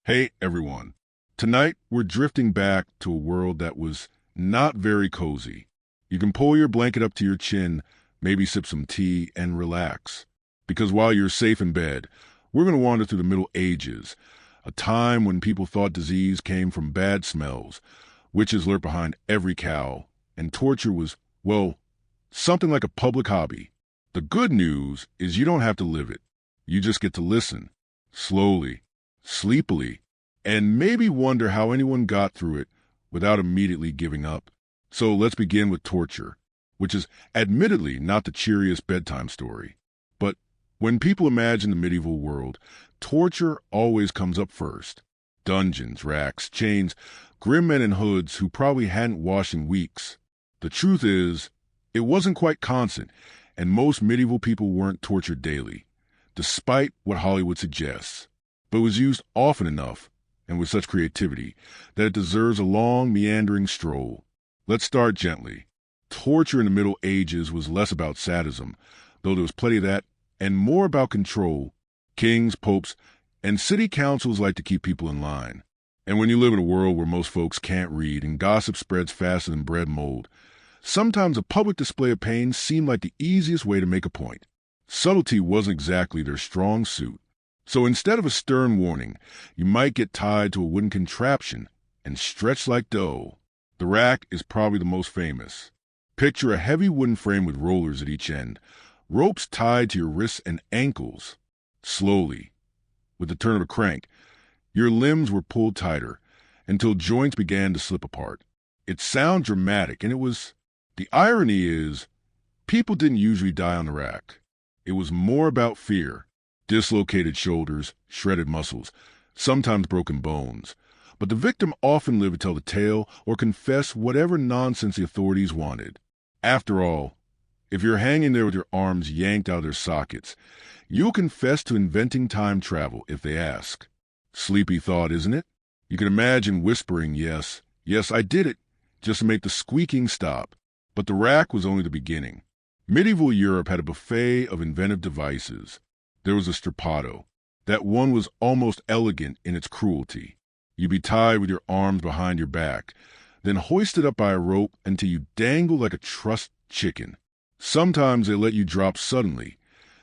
Hey everyone. Tonight we're drifting back to a world that was not very cozy. You can pull your blanket up to your chin, maybe sip some tea, and relax. Because while you're safe in bed, we're going to wander through the Middle Ages, a time when people thought disease came from bad smells, witches lurked behind every cowl, and torture was, well, something like a public hobby. The good news is you don't have to live it. You just get to listen, slowly, sleepily, and maybe wonder how anyone got through it without immediately giving up. So let's begin with torture, which is admittedly not the cheeriest bedtime story. But when people imagine the medieval world, torture always comes up first. Dungeons, racks, chains, grim men in hoods who probably hadn't washed in weeks. The truth is, it wasn't quite constant, and most medieval people weren't tortured daily, despite what Hollywood suggests. But it was used often enough, and with such creativity, that it deserves a long, meandering stroll. Let's start gently. Torture in the Middle Ages was less about sadism, though there was plenty of that, and more about control. Kings, popes, and city councils like to keep people in line. And when you live in a world where most folks can't read and gossip spreads faster than bread mold, sometimes a public display of pain seemed like the easiest way to make a point. Subtlety wasn't exactly their strong suit. So instead of a stern warning, you might get tied to a wooden contraption and stretched like dough. The rack is probably the most famous. Picture a heavy wooden frame with rollers at each end, ropes tied to your wrists and ankles. Slowly, with the turn of a crank, your limbs were pulled tighter until joints began to slip apart. It sounds dramatic, and it was. The irony is, people didn't usually die on the rack. It was more about fear. Dislocated shoulders, shredded muscles, sometimes broken bones. But the victim often lived to tell the tale or confess whatever nonsense the authorities wanted. After all, if you're hanging there with your arms yanked out of their sockets, you'll confess to inventing time travel if they ask. Sleepy thought, isn't it? You can imagine whispering, yes, I did it, just to make the squeaking stop. But the rack was only the beginning. Medieval Europe had a buffet of inventive devices. There was a strappado. That one was almost elegant in its cruelty. You'd be tied with your arms behind your back, then hoisted up by a rope until you dangled like a trussed chicken. Sometimes they let you drop suddenly,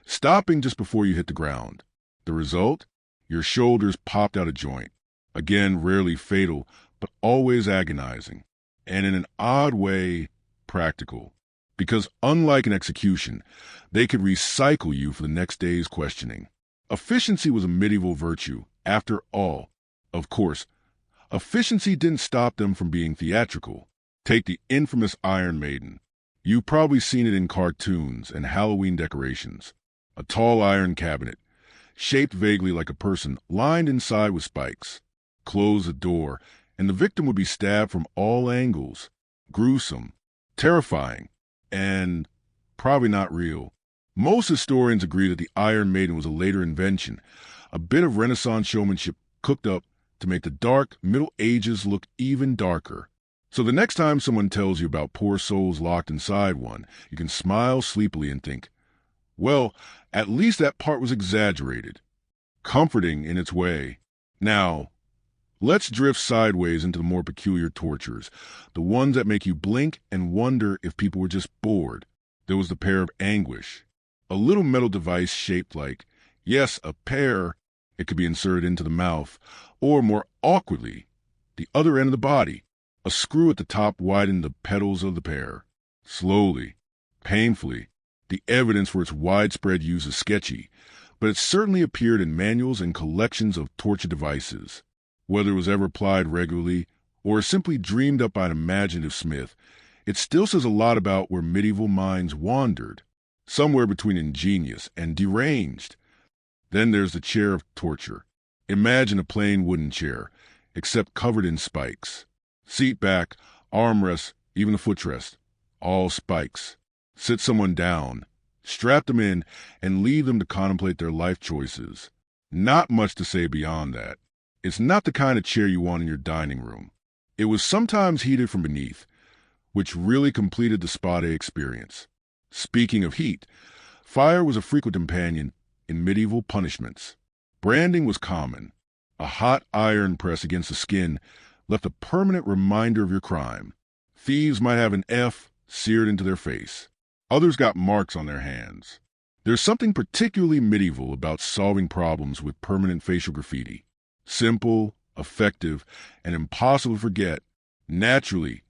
stopping just before you hit the ground. The result? Your shoulders popped out of joint. Again, rarely fatal, but always agonizing. And in an odd way, practical. Because unlike an execution, they could recycle you for the next day's questioning. Efficiency was a medieval virtue, after all. Of course, efficiency didn't stop them from being theatrical. Take the infamous Iron Maiden. You've probably seen it in cartoons and Halloween decorations. A tall iron cabinet, shaped vaguely like a person, lined inside with spikes. Close the door, and the victim would be stabbed from all angles. Gruesome, terrifying, and probably not real. Most historians agree that the Iron Maiden was a later invention, a bit of Renaissance showmanship cooked up to make the dark Middle Ages look even darker. So the next time someone tells you about poor souls locked inside one, you can smile sleepily and think, well, at least that part was exaggerated. Comforting in its way. Now, let's drift sideways into the more peculiar tortures, the ones that make you blink and wonder if people were just bored. There was the pear of anguish, a little metal device shaped like, yes, a pear. It could be inserted into the mouth, or more awkwardly, the other end of the body. A screw at the top widened the petals of the pear. Slowly, painfully, the evidence for its widespread use is sketchy, but it certainly appeared in manuals and collections of torture devices. Whether it was ever applied regularly or simply dreamed up by an imaginative smith, it still says a lot about where medieval minds wandered, somewhere between ingenious and deranged. Then there's the chair of torture. Imagine a plain wooden chair, except covered in spikes. Seat back, armrest, even the footrest, all spikes. Sit someone down, strap them in, and leave them to contemplate their life choices. Not much to say beyond that. It's not the kind of chair you want in your dining room. It was sometimes heated from beneath, which really completed the spa day experience. Speaking of heat, fire was a frequent companion in medieval punishments. Branding was common. A hot iron press against the skin left a permanent reminder of your crime. Thieves might have an F seared into their face. Others got marks on their hands. There's something particularly medieval about solving problems with permanent facial graffiti. Simple, effective, and impossible to forget. Naturally,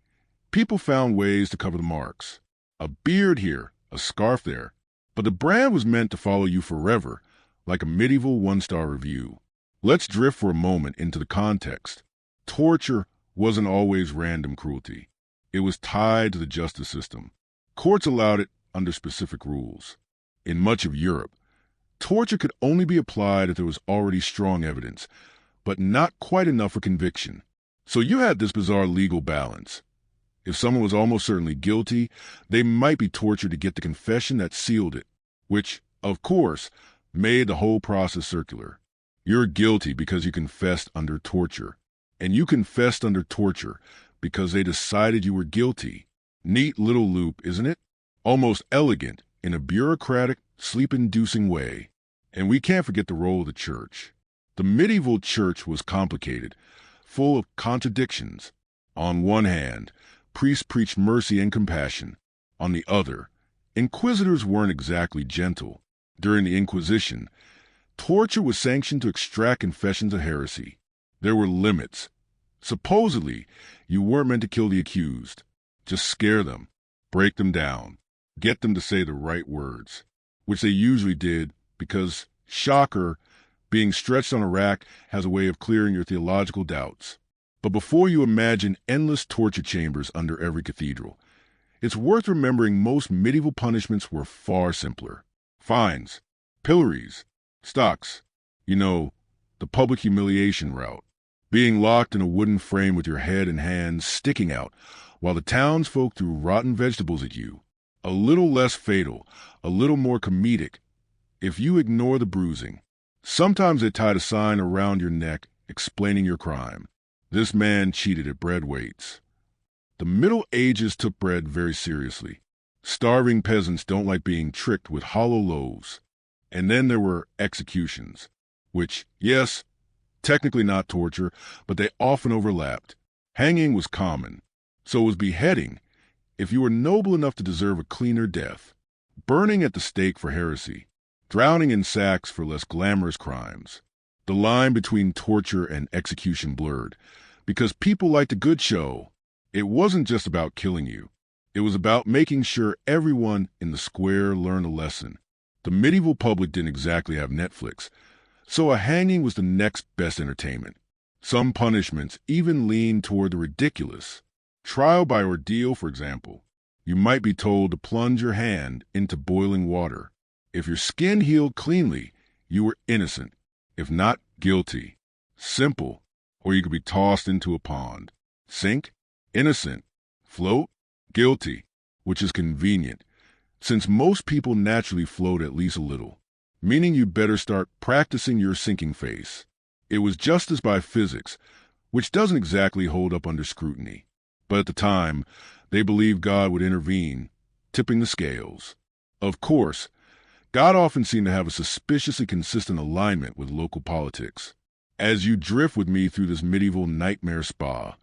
people found ways to cover the marks. A beard here, a scarf there. But the brand was meant to follow you forever, like a medieval one-star review. Let's drift for a moment into the context. Torture wasn't always random cruelty. It was tied to the justice system. Courts allowed it under specific rules. In much of Europe, torture could only be applied if there was already strong evidence, but not quite enough for conviction. So you had this bizarre legal balance. If someone was almost certainly guilty, they might be tortured to get the confession that sealed it, which, of course, made the whole process circular. You're guilty because you confessed under torture, and you confessed under torture because they decided you were guilty. Neat little loop, isn't it? Almost elegant in a bureaucratic, sleep-inducing way. And we can't forget the role of the church. The medieval church was complicated, full of contradictions. On one hand, priests preached mercy and compassion. On the other, inquisitors weren't exactly gentle. During the Inquisition, torture was sanctioned to extract confessions of heresy. There were limits. Supposedly, you weren't meant to kill the accused. Just scare them, break them down, get them to say the right words, which they usually did because, shocker, being stretched on a rack has a way of clearing your theological doubts. But before you imagine endless torture chambers under every cathedral, it's worth remembering most medieval punishments were far simpler. Fines, pillories, stocks, the public humiliation route. Being locked in a wooden frame with your head and hands sticking out while the townsfolk threw rotten vegetables at you. A little less fatal, a little more comedic, if you ignore the bruising. Sometimes they tied a sign around your neck explaining your crime. This man cheated at bread weights. The Middle Ages took bread very seriously. Starving peasants don't like being tricked with hollow loaves. And then there were executions, which, yes, technically not torture, but they often overlapped. Hanging was common. So was beheading, if you were noble enough to deserve a cleaner death. Burning at the stake for heresy. Drowning in sacks for less glamorous crimes. The line between torture and execution blurred, because people liked a good show. It wasn't just about killing you. It was about making sure everyone in the square learned a lesson. The medieval public didn't exactly have Netflix, so a hanging was the next best entertainment. Some punishments even leaned toward the ridiculous. Trial by ordeal, for example. You might be told to plunge your hand into boiling water. If your skin healed cleanly, you were innocent. If not, guilty. Simple. Or you could be tossed into a pond. Sink? Innocent. Float? Guilty. Which is convenient, since most people naturally float at least a little, meaning you'd better start practicing your sinking face. It was justice by physics, which doesn't exactly hold up under scrutiny. But at the time, they believed God would intervene, tipping the scales. Of course, God often seemed to have a suspiciously consistent alignment with local politics. As you drift with me through this medieval nightmare spa,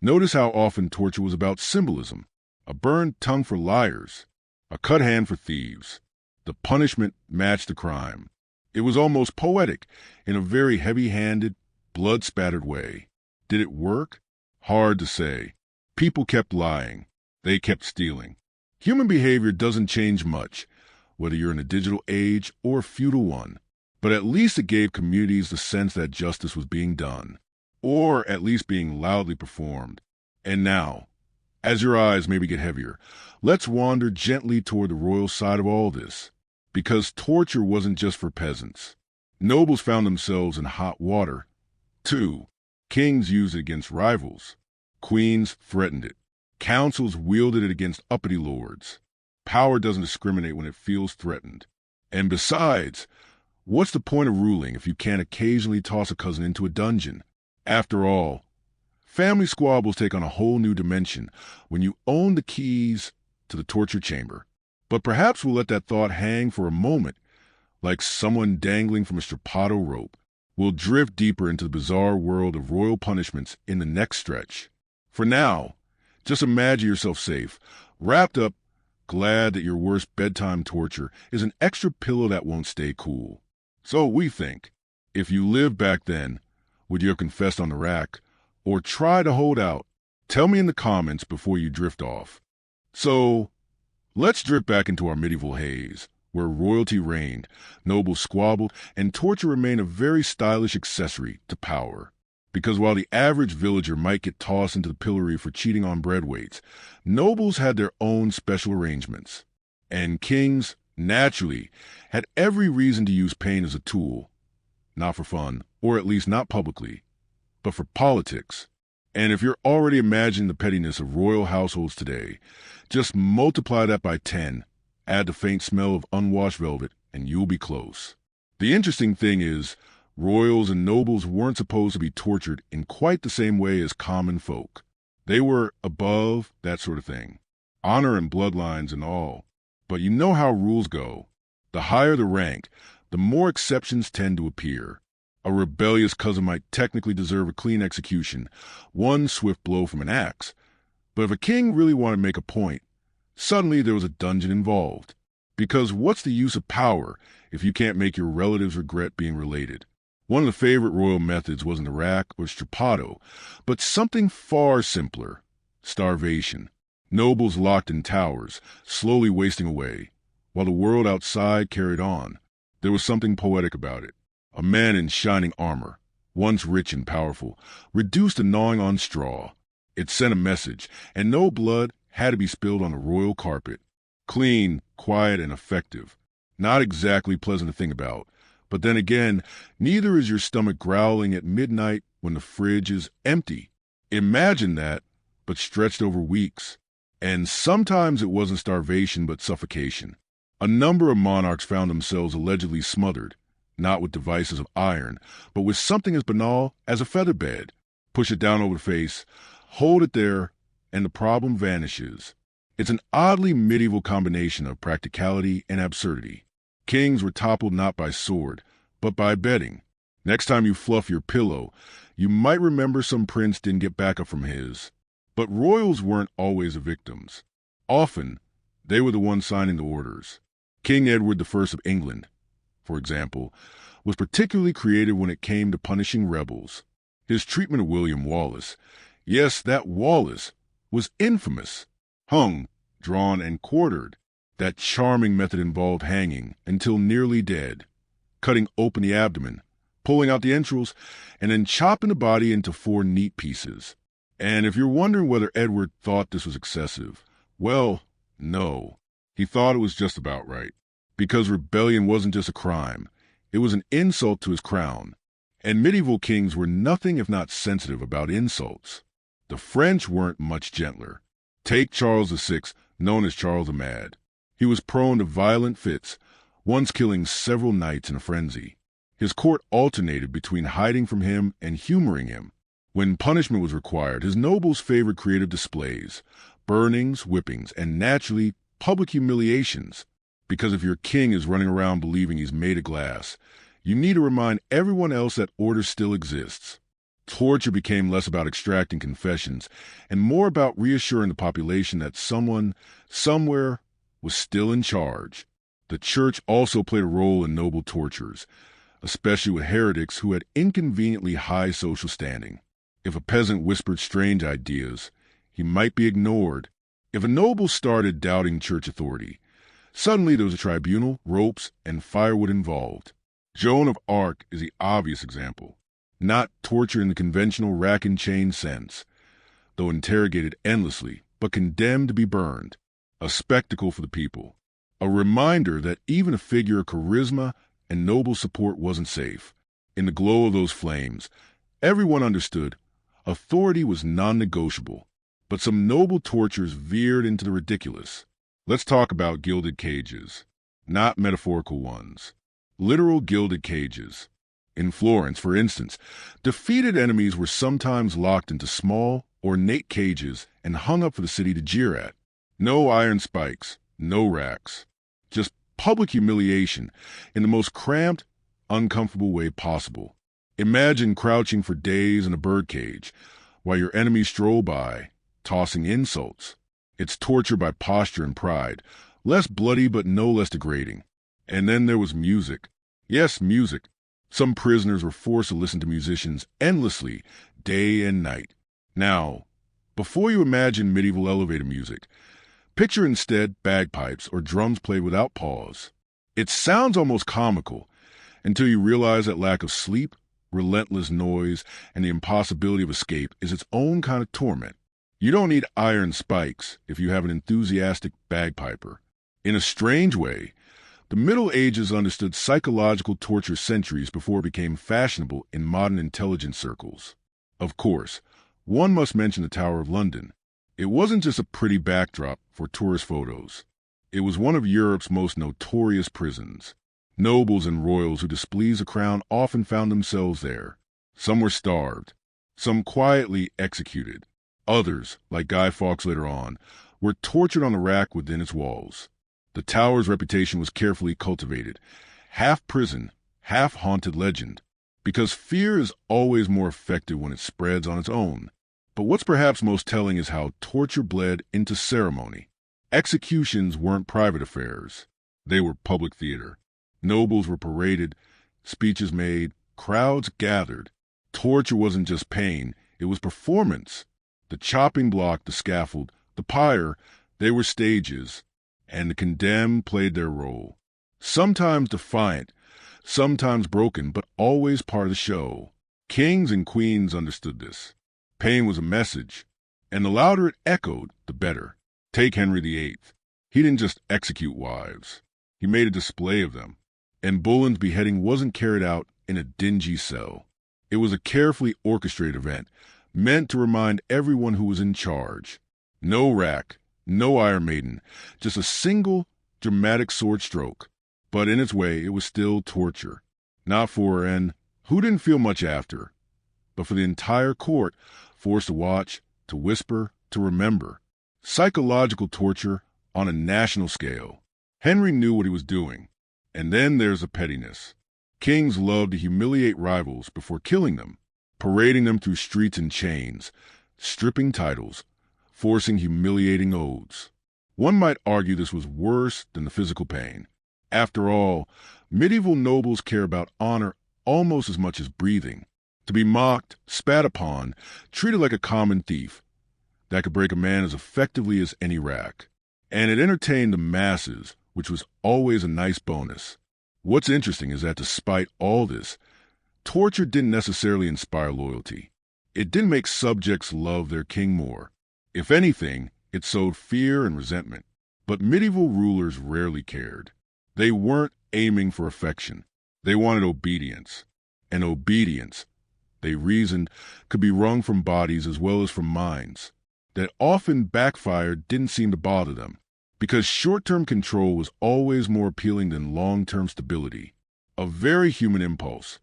notice how often torture was about symbolism. A burned tongue for liars, a cut hand for thieves. The punishment matched the crime. It was almost poetic in a very heavy-handed, blood-spattered way. Did it work? Hard to say. People kept lying. They kept stealing. Human behavior doesn't change much, whether you're in a digital age or a feudal one. But at least it gave communities the sense that justice was being done, or at least being loudly performed. And now, as your eyes maybe get heavier, let's wander gently toward the royal side of all this. Because torture wasn't just for peasants. Nobles found themselves in hot water, too. Kings used it against rivals. Queens threatened it. Councils wielded it against uppity lords. Power doesn't discriminate when it feels threatened. And besides, what's the point of ruling if you can't occasionally toss a cousin into a dungeon? After all, family squabbles take on a whole new dimension when you own the keys to the torture chamber. But perhaps we'll let that thought hang for a moment, like someone dangling from a strappado rope. We'll drift deeper into the bizarre world of royal punishments in the next stretch. For now, just imagine yourself safe, wrapped up, glad that your worst bedtime torture is an extra pillow that won't stay cool. So we think, if you lived back then, would you have confessed on the rack, or try to hold out? Tell me in the comments before you drift off. So, let's drift back into our medieval haze, where royalty reigned, nobles squabbled, and torture remained a very stylish accessory to power. Because while the average villager might get tossed into the pillory for cheating on bread weights, nobles had their own special arrangements. And kings, naturally, had every reason to use pain as a tool, not for fun, or at least not publicly, but for politics. And if you're already imagining the pettiness of royal households today, just multiply that by 10, add the faint smell of unwashed velvet, and you'll be close. The interesting thing is, royals and nobles weren't supposed to be tortured in quite the same way as common folk. They were above that sort of thing, honor and bloodlines and all. But you know how rules go. The higher the rank, the more exceptions tend to appear. A rebellious cousin might technically deserve a clean execution, one swift blow from an axe. But if a king really wanted to make a point, suddenly there was a dungeon involved. Because what's the use of power if you can't make your relatives regret being related? One of the favorite royal methods wasn't the rack or strappado, but something far simpler: starvation. Nobles locked in towers, slowly wasting away, while the world outside carried on. There was something poetic about it. A man in shining armor, once rich and powerful, reduced to gnawing on straw. It sent a message, and no blood had to be spilled on the royal carpet. Clean, quiet, and effective. Not exactly pleasant to think about. But then again, neither is your stomach growling at midnight when the fridge is empty. Imagine that, but stretched over weeks. And sometimes it wasn't starvation but suffocation. A number of monarchs found themselves allegedly smothered, not with devices of iron, but with something as banal as a feather bed. Push it down over the face, hold it there, and the problem vanishes. It's an oddly medieval combination of practicality and absurdity. Kings were toppled not by sword, but by bedding. Next time you fluff your pillow, you might remember some prince didn't get back up from his. But royals weren't always the victims. Often, they were the ones signing the orders. King Edward I of England, for example, was particularly creative when it came to punishing rebels. His treatment of William Wallace, yes, that Wallace, was infamous. Hung, drawn, and quartered. That charming method involved hanging until nearly dead, cutting open the abdomen, pulling out the entrails, and then chopping the body into 4 neat pieces. And if you're wondering whether Edward thought this was excessive, well, no. He thought it was just about right. Because rebellion wasn't just a crime, it was an insult to his crown. And medieval kings were nothing if not sensitive about insults. The French weren't much gentler. Take Charles VI, known as Charles the Mad. He was prone to violent fits, once killing several knights in a frenzy. His court alternated between hiding from him and humoring him. When punishment was required, his nobles favored creative displays, burnings, whippings, and naturally, public humiliations. Because if your king is running around believing he's made of glass, you need to remind everyone else that order still exists. Torture became less about extracting confessions and more about reassuring the population that someone, somewhere, was still in charge. The church also played a role in noble tortures, especially with heretics who had inconveniently high social standing. If a peasant whispered strange ideas, he might be ignored. If a noble started doubting church authority, suddenly there was a tribunal, ropes, and firewood involved. Joan of Arc is the obvious example. Not torture in the conventional rack and chain sense, though interrogated endlessly, but condemned to be burned. A spectacle for the people. A reminder that even a figure of charisma and noble support wasn't safe. In the glow of those flames, everyone understood authority was non-negotiable. But some noble tortures veered into the ridiculous. Let's talk about gilded cages. Not metaphorical ones. Literal gilded cages. In Florence, for instance, defeated enemies were sometimes locked into small, ornate cages and hung up for the city to jeer at. No iron spikes, no racks. Just public humiliation in the most cramped, uncomfortable way possible. Imagine crouching for days in a birdcage while your enemies stroll by, tossing insults. It's torture by posture and pride, less bloody but no less degrading. And then there was music. Yes, music. Some prisoners were forced to listen to musicians endlessly, day and night. Now, before you imagine medieval elevator music, picture instead bagpipes or drums played without pause. It sounds almost comical until you realize that lack of sleep, relentless noise, and the impossibility of escape is its own kind of torment. You don't need iron spikes if you have an enthusiastic bagpiper. In a strange way, the Middle Ages understood psychological torture centuries before it became fashionable in modern intelligence circles. Of course, one must mention the Tower of London. It wasn't just a pretty backdrop for tourist photos. It was one of Europe's most notorious prisons. Nobles and royals who displeased the crown often found themselves there. Some were starved, some quietly executed. Others, like Guy Fawkes later on, were tortured on the rack within its walls. The tower's reputation was carefully cultivated, half prison, half haunted legend, because fear is always more effective when it spreads on its own. But what's perhaps most telling is how torture bled into ceremony. Executions weren't private affairs. They were public theater. Nobles were paraded, speeches made, crowds gathered. Torture wasn't just pain, it was performance. The chopping block, the scaffold, the pyre, they were stages, and the condemned played their role. Sometimes defiant, sometimes broken, but always part of the show. Kings and queens understood this. Pain was a message, and the louder it echoed, the better. Take Henry VIII. He didn't just execute wives. He made a display of them. And Boleyn's beheading wasn't carried out in a dingy cell. It was a carefully orchestrated event, meant to remind everyone who was in charge. No rack, no Iron Maiden, just a single dramatic sword stroke. But in its way, it was still torture. Not for and who didn't feel much after, but for the entire court, forced to watch, to whisper, to remember. Psychological torture on a national scale. Henry knew what he was doing. And then there's the pettiness. Kings loved to humiliate rivals before killing them, parading them through streets in chains, stripping titles, forcing humiliating oaths. One might argue this was worse than the physical pain. After all, medieval nobles care about honor almost as much as breathing. To be mocked, spat upon, treated like a common thief, that could break a man as effectively as any rack. And it entertained the masses, which was always a nice bonus. What's interesting is that despite all this, torture didn't necessarily inspire loyalty. It didn't make subjects love their king more. If anything, it sowed fear and resentment. But medieval rulers rarely cared. They weren't aiming for affection. They wanted obedience. And obedience, they reasoned, could be wrung from bodies as well as from minds. That often backfired didn't seem to bother them, because short-term control was always more appealing than long-term stability. A very human impulse.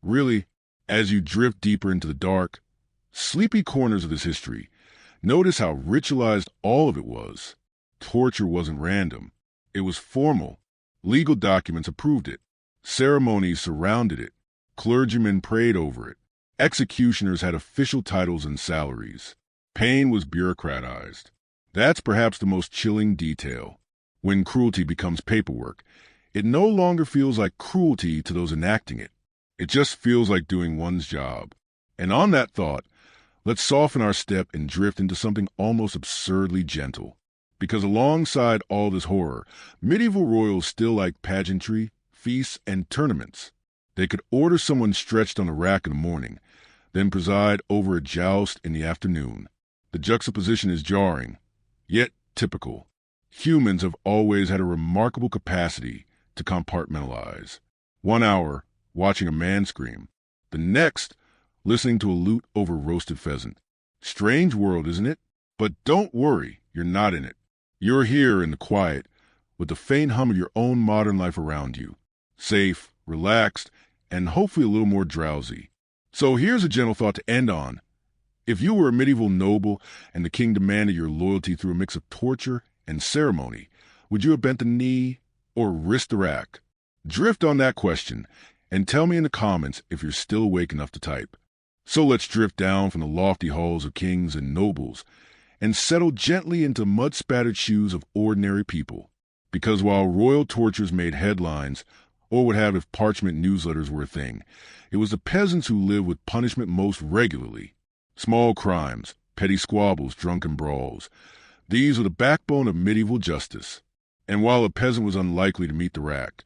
Really, as you drift deeper into the dark, sleepy corners of this history, notice how ritualized all of it was. Torture wasn't random. It was formal. Legal documents approved it. Ceremonies surrounded it. Clergymen prayed over it. Executioners had official titles and salaries. Pain was bureaucratized. That's perhaps the most chilling detail. When cruelty becomes paperwork, it no longer feels like cruelty to those enacting it. It just feels like doing one's job. And on that thought, let's soften our step and drift into something almost absurdly gentle. Because alongside all this horror, medieval royals still liked pageantry, feasts, and tournaments. They could order someone stretched on a rack in the morning, then preside over a joust in the afternoon. The juxtaposition is jarring, yet typical. Humans have always had a remarkable capacity to compartmentalize. 1 hour, watching a man scream. The next, listening to a lute over roasted pheasant. Strange world, isn't it? But don't worry, you're not in it. You're here in the quiet, with the faint hum of your own modern life around you. Safe, relaxed, and hopefully a little more drowsy. So here's a gentle thought to end on. If you were a medieval noble and the king demanded your loyalty through a mix of torture and ceremony, would you have bent the knee or risked the rack? Drift on that question And tell me in the comments if you're still awake enough to type. So let's drift down from the lofty halls of kings and nobles and settle gently into mud-spattered shoes of ordinary people. Because while royal tortures made headlines, or would have if parchment newsletters were a thing, it was the peasants who lived with punishment most regularly. Small crimes, petty squabbles, drunken brawls. These were the backbone of medieval justice. And while a peasant was unlikely to meet the rack,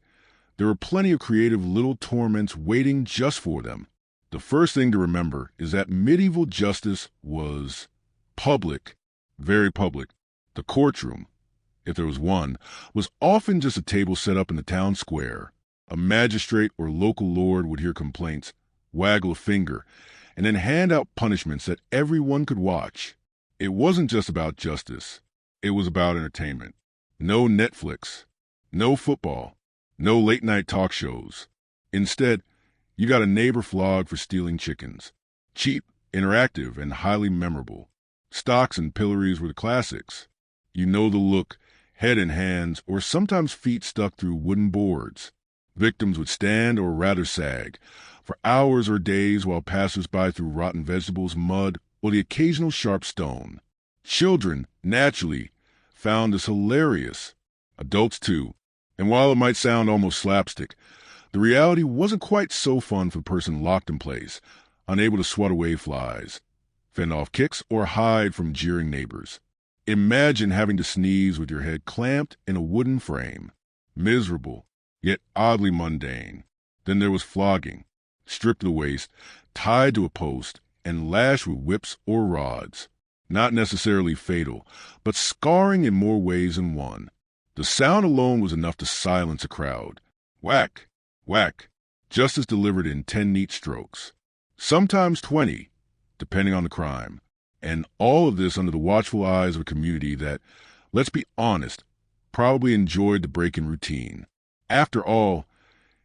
there were plenty of creative little torments waiting just for them. The first thing to remember is that medieval justice was public, very public. The courtroom, if there was one, was often just a table set up in the town square. A magistrate or local lord would hear complaints, waggle a finger, and then hand out punishments that everyone could watch. It wasn't just about justice. It was about entertainment. No Netflix, no football, no late-night talk shows. Instead, you got a neighbor flogged for stealing chickens. Cheap, interactive, and highly memorable. Stocks and pillories were the classics. You know the look, head and hands, or sometimes feet stuck through wooden boards. Victims would stand, or rather sag, for hours or days while passers-by threw rotten vegetables, mud, or the occasional sharp stone. Children, naturally, found this hilarious. Adults, too. And while it might sound almost slapstick, the reality wasn't quite so fun for the person locked in place, unable to swat away flies, fend off kicks, or hide from jeering neighbors. Imagine having to sneeze with your head clamped in a wooden frame. Miserable, yet oddly mundane. Then there was flogging, stripped to the waist, tied to a post, and lashed with whips or rods. Not necessarily fatal, but scarring in more ways than one. The sound alone was enough to silence a crowd. Whack, whack, justice delivered in 10 neat strokes. Sometimes 20, depending on the crime. And all of this under the watchful eyes of a community that, let's be honest, probably enjoyed the break in routine. After all,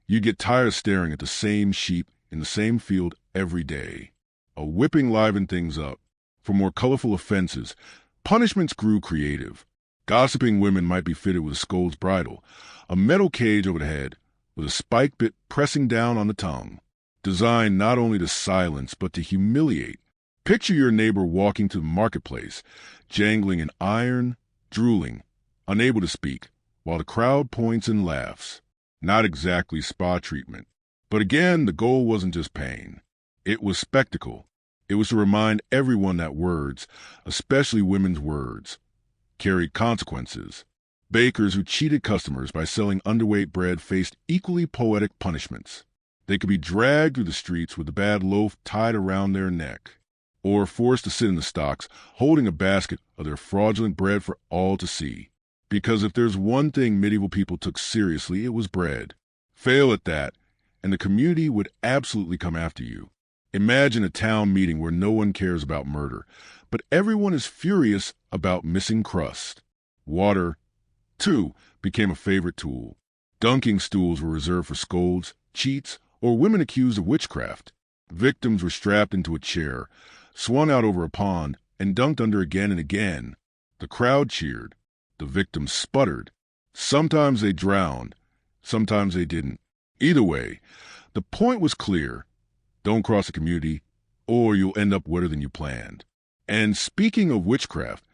you get tired of staring at the same sheep in the same field every day. A whipping livened things up. For more colorful offenses, punishments grew creative. Gossiping women might be fitted with a scold's bridle, a metal cage over the head, with a spike bit pressing down on the tongue, designed not only to silence but to humiliate. Picture your neighbor walking to the marketplace, jangling an iron, drooling, unable to speak, while the crowd points and laughs. Not exactly spa treatment. But again, the goal wasn't just pain. It was spectacle. It was to remind everyone that words, especially women's words, carried consequences. Bakers who cheated customers by selling underweight bread faced equally poetic punishments. They could be dragged through the streets with a bad loaf tied around their neck, or forced to sit in the stocks holding a basket of their fraudulent bread for all to see. Because if there's one thing medieval people took seriously, it was bread. Fail at that, and the community would absolutely come after you. Imagine a town meeting where no one cares about murder, but everyone is furious about missing crust. Water, too, became a favorite tool. Dunking stools were reserved for scolds, cheats, or women accused of witchcraft. Victims were strapped into a chair, swung out over a pond, and dunked under again and again. The crowd cheered. The victims sputtered. Sometimes they drowned. Sometimes they didn't. Either way, the point was clear. Don't cross the community, or you'll end up wetter than you planned. And speaking of witchcraft,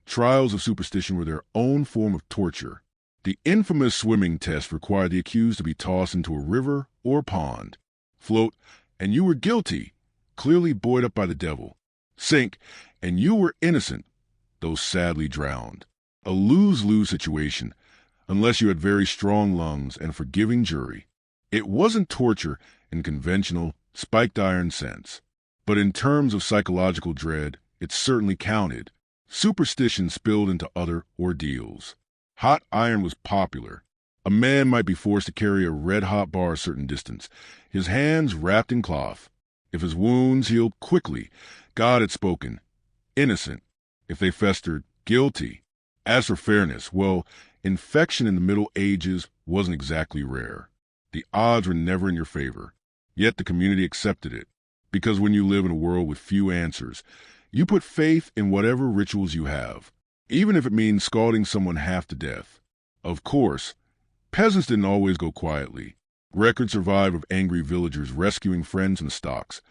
trials of superstition were their own form of torture. The infamous swimming test required the accused to be tossed into a river or pond. Float, and you were guilty, clearly buoyed up by the devil. Sink, and you were innocent, though sadly drowned. A lose-lose situation, unless you had very strong lungs and a forgiving jury. It wasn't torture in conventional, spiked iron sense, but in terms of psychological dread, it certainly counted. Superstition spilled into other ordeals. Hot iron was popular. A man might be forced to carry a red-hot bar a certain distance, his hands wrapped in cloth. If his wounds healed quickly, God had spoken. Innocent. If they festered, guilty. As for fairness, well, infection in the Middle Ages wasn't exactly rare. The odds were never in your favor. Yet the community accepted it, because when you live in a world with few answers, you put faith in whatever rituals you have, even if it means scalding someone half to death. Of course, peasants didn't always go quietly. Records survive of angry villagers rescuing friends in the stocks,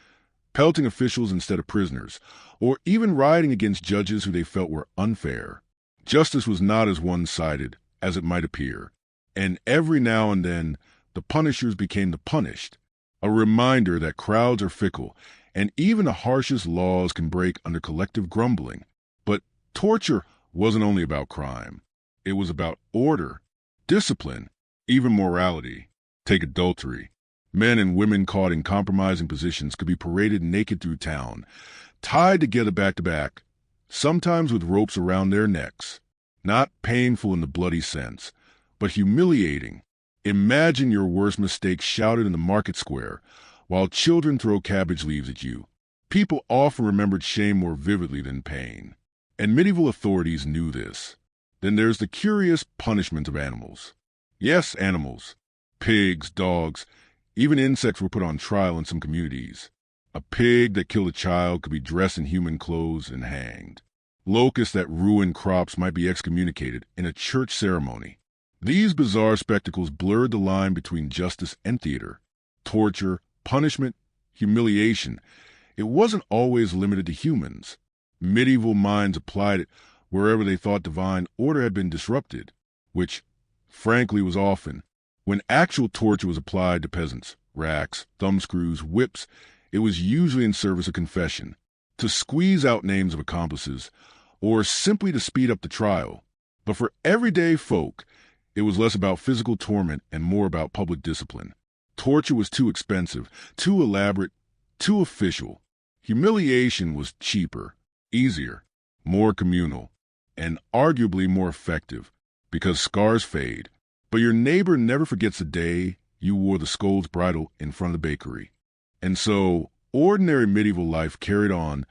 pelting officials instead of prisoners, or even rioting against judges who they felt were unfair. Justice was not as one-sided as it might appear, and every now and then the punishers became the punished, a reminder that crowds are fickle, and even the harshest laws can break under collective grumbling. But torture wasn't only about crime. It was about order, discipline, even morality. Take adultery. Men and women caught in compromising positions could be paraded naked through town, tied together back to back, sometimes with ropes around their necks. Not painful in the bloody sense, but humiliating. Imagine your worst mistake shouted in the market square, while children throw cabbage leaves at you. People often remembered shame more vividly than pain, and medieval authorities knew this. Then there's the curious punishment of animals. Yes, animals. Pigs, dogs, even insects were put on trial in some communities. A pig that killed a child could be dressed in human clothes and hanged. Locusts that ruined crops might be excommunicated in a church ceremony. These bizarre spectacles blurred the line between justice and theater. Torture, punishment, humiliation. It wasn't always limited to humans. Medieval minds applied it wherever they thought divine order had been disrupted, which, frankly, was often. When actual torture was applied to peasants, racks, thumbscrews, whips, it was usually in service of confession, to squeeze out names of accomplices, or simply to speed up the trial. But for everyday folk, it was less about physical torment and more about public discipline. Torture was too expensive, too elaborate, too official. Humiliation was cheaper, easier, more communal, and arguably more effective, because scars fade. But your neighbor never forgets the day you wore the scold's bridle in front of the bakery. And so, ordinary medieval life carried on,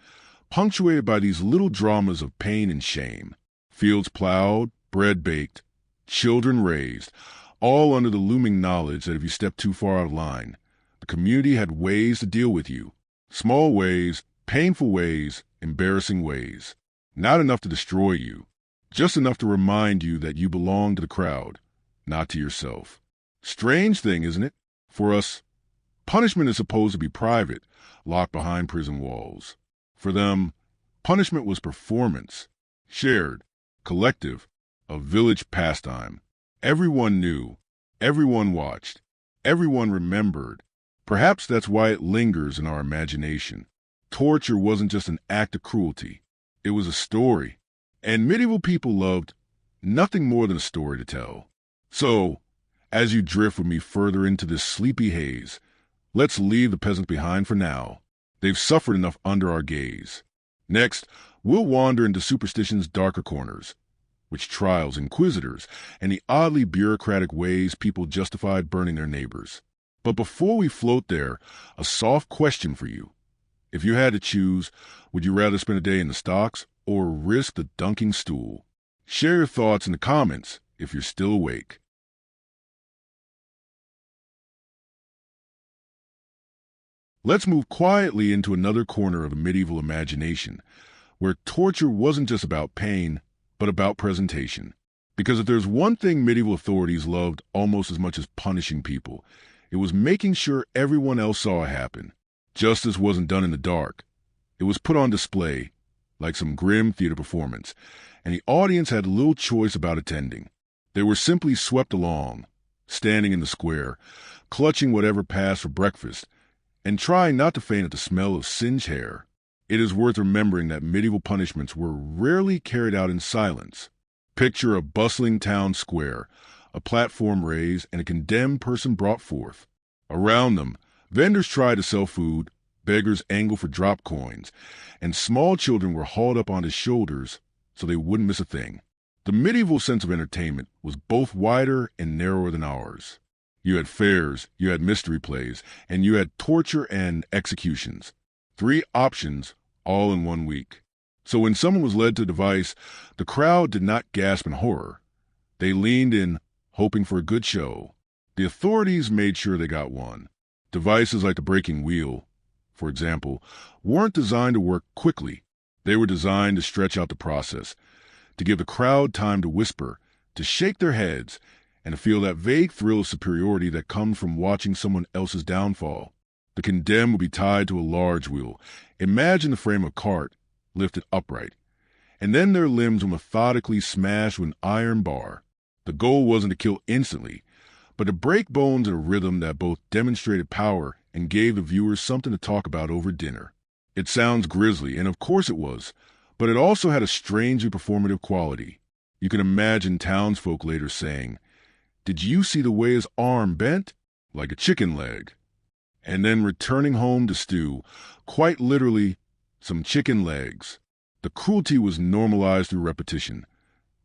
punctuated by these little dramas of pain and shame. Fields plowed, bread baked, children raised, all under the looming knowledge that if you stepped too far out of line, the community had ways to deal with you. Small ways, painful ways, embarrassing ways. Not enough to destroy you, just enough to remind you that you belong to the crowd, not to yourself. Strange thing, isn't it? For us, punishment is supposed to be private, locked behind prison walls. For them, punishment was performance, shared, collective, a village pastime. Everyone knew, everyone watched, everyone remembered. Perhaps that's why it lingers in our imagination. Torture wasn't just an act of cruelty. It was a story, and medieval people loved nothing more than a story to tell. So, as you drift with me further into this sleepy haze, let's leave the peasants behind for now. They've suffered enough under our gaze. Next, we'll wander into superstition's darker corners, witch trials, inquisitors, and the oddly bureaucratic ways people justified burning their neighbors. But before we float there, a soft question for you. If you had to choose, would you rather spend a day in the stocks or risk the dunking stool? Share your thoughts in the comments if you're still awake. Let's move quietly into another corner of the medieval imagination, where torture wasn't just about pain, but about presentation. Because if there's one thing medieval authorities loved almost as much as punishing people, it was making sure everyone else saw it happen. Justice wasn't done in the dark. It was put on display, like some grim theater performance, and the audience had little choice about attending. They were simply swept along, standing in the square, clutching whatever passed for breakfast, and trying not to faint at the smell of singed hair. It is worth remembering that medieval punishments were rarely carried out in silence. Picture a bustling town square, a platform raised, and a condemned person brought forth. Around them, vendors tried to sell food, beggars angled for drop coins, and small children were hauled up on his shoulders so they wouldn't miss a thing. The medieval sense of entertainment was both wider and narrower than ours. You had fairs, you had mystery plays, and you had torture and executions. 3 options, all in 1 week. So when someone was led to a device, the crowd did not gasp in horror. They leaned in, hoping for a good show. The authorities made sure they got one. Devices like the breaking wheel, for example, weren't designed to work quickly. They were designed to stretch out the process, to give the crowd time to whisper, to shake their heads, and to feel that vague thrill of superiority that comes from watching someone else's downfall. The condemned would be tied to a large wheel. Imagine the frame of a cart lifted upright, and then their limbs were methodically smashed with an iron bar. The goal wasn't to kill instantly, but to break bones in a rhythm that both demonstrated power and gave the viewers something to talk about over dinner. It sounds grisly, and of course it was, but it also had a strangely performative quality. You can imagine townsfolk later saying, "Did you see the way his arm bent? Like a chicken leg." And then returning home to stew, quite literally, some chicken legs. The cruelty was normalized through repetition,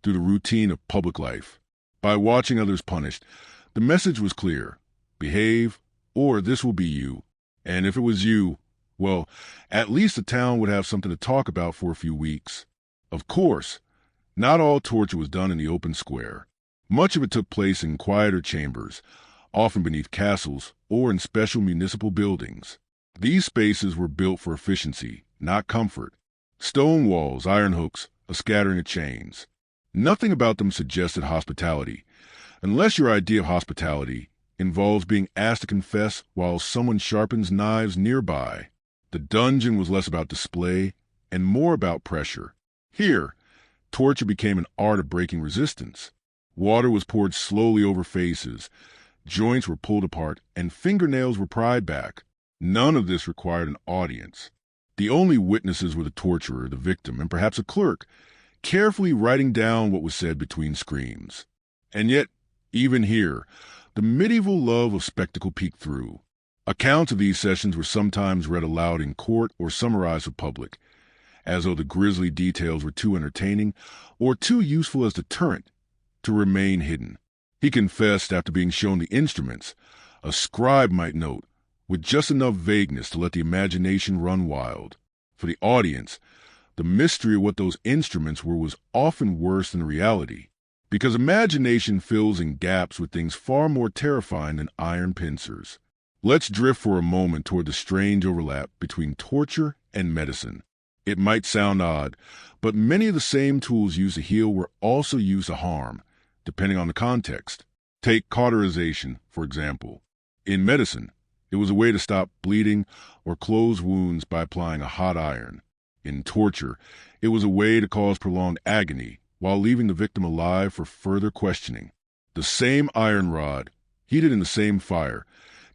through the routine of public life. By watching others punished, the message was clear: behave, or this will be you. And if it was you, well, at least the town would have something to talk about for a few weeks. Of course, not all torture was done in the open square. Much of it took place in quieter chambers, often beneath castles or in special municipal buildings. These spaces were built for efficiency, not comfort. Stone walls, iron hooks, a scattering of chains. Nothing about them suggested hospitality, unless your idea of hospitality involves being asked to confess while someone sharpens knives nearby. The dungeon was less about display and more about pressure. Here, torture became an art of breaking resistance. Water was poured slowly over faces, joints were pulled apart, and fingernails were pried back. None of this required an audience. The only witnesses were the torturer, the victim, and perhaps a clerk, carefully writing down what was said between screams. And yet, even here, the medieval love of spectacle peeked through. Accounts of these sessions were sometimes read aloud in court or summarized to public, as though the grisly details were too entertaining or too useful as deterrent to remain hidden. He confessed after being shown the instruments, a scribe might note, with just enough vagueness to let the imagination run wild. For the audience, the mystery of what those instruments were was often worse than reality, because imagination fills in gaps with things far more terrifying than iron pincers. Let's drift for a moment toward the strange overlap between torture and medicine. It might sound odd, but many of the same tools used to heal were also used to harm, depending on the context. Take cauterization, for example. In medicine, it was a way to stop bleeding or close wounds by applying a hot iron. In torture, it was a way to cause prolonged agony while leaving the victim alive for further questioning. The same iron rod, heated in the same fire,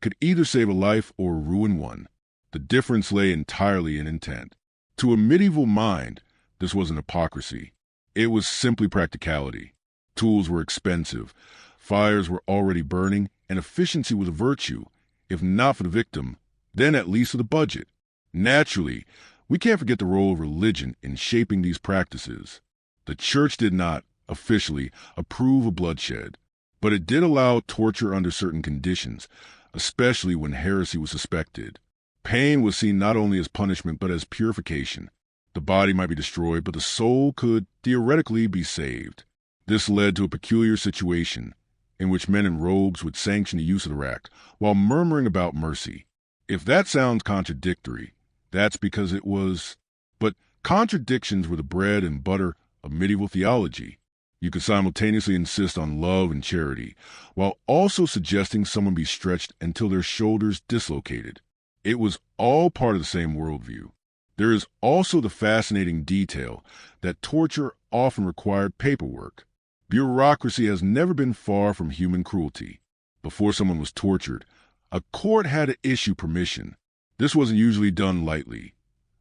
could either save a life or ruin one. The difference lay entirely in intent. To a medieval mind, this wasn't hypocrisy. It was simply practicality. Tools were expensive, fires were already burning, and efficiency was a virtue, if not for the victim, then at least for the budget. Naturally, we can't forget the role of religion in shaping these practices. The church did not, officially, approve of bloodshed, but it did allow torture under certain conditions, especially when heresy was suspected. Pain was seen not only as punishment but as purification. The body might be destroyed, but the soul could theoretically be saved. This led to a peculiar situation in which men in robes would sanction the use of the rack while murmuring about mercy. If that sounds contradictory, that's because it was. But contradictions were the bread and butter of medieval theology. You could simultaneously insist on love and charity, while also suggesting someone be stretched until their shoulders dislocated. It was all part of the same worldview. There is also the fascinating detail that torture often required paperwork. Bureaucracy has never been far from human cruelty. Before someone was tortured, a court had to issue permission. This wasn't usually done lightly,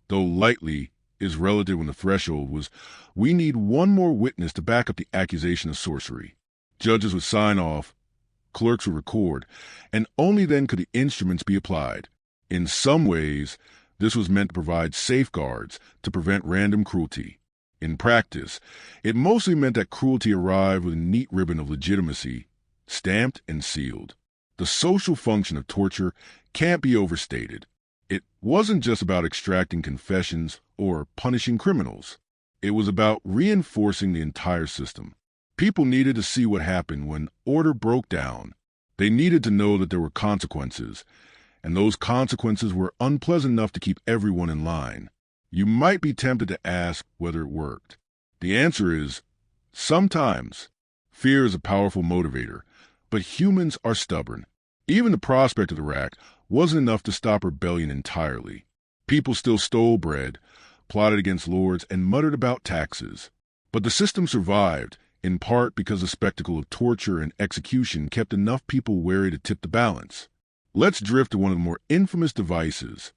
though lightly is relative when the threshold was, we need one more witness to back up the accusation of sorcery. Judges would sign off, clerks would record, and only then could the instruments be applied. In some ways, this was meant to provide safeguards to prevent random cruelty. In practice, it mostly meant that cruelty arrived with a neat ribbon of legitimacy, stamped and sealed. The social function of torture can't be overstated. It wasn't just about extracting confessions or punishing criminals. It was about reinforcing the entire system. People needed to see what happened when order broke down. They needed to know that there were consequences, and those consequences were unpleasant enough to keep everyone in line. You might be tempted to ask whether it worked. The answer is, sometimes. Fear is a powerful motivator, but humans are stubborn. Even the prospect of the rack wasn't enough to stop rebellion entirely. People still stole bread, plotted against lords, and muttered about taxes. But the system survived, in part because the spectacle of torture and execution kept enough people wary to tip the balance. Let's drift to one of the more infamous devices,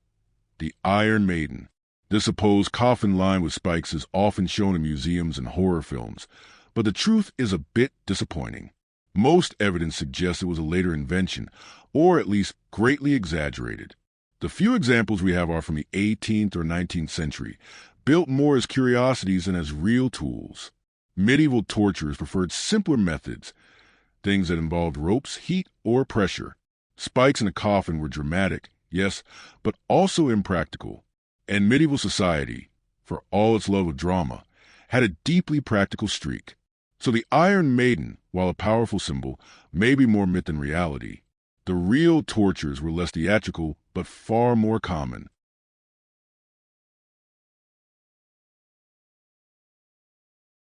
the Iron Maiden. This supposed coffin lined with spikes is often shown in museums and horror films, but the truth is a bit disappointing. Most evidence suggests it was a later invention, or at least greatly exaggerated. The few examples we have are from the 18th or 19th century, built more as curiosities than as real tools. Medieval torturers preferred simpler methods, things that involved ropes, heat, or pressure. Spikes in a coffin were dramatic, yes, but also impractical. And medieval society, for all its love of drama, had a deeply practical streak. So the Iron Maiden, while a powerful symbol, may be more myth than reality. The real tortures were less theatrical, but far more common.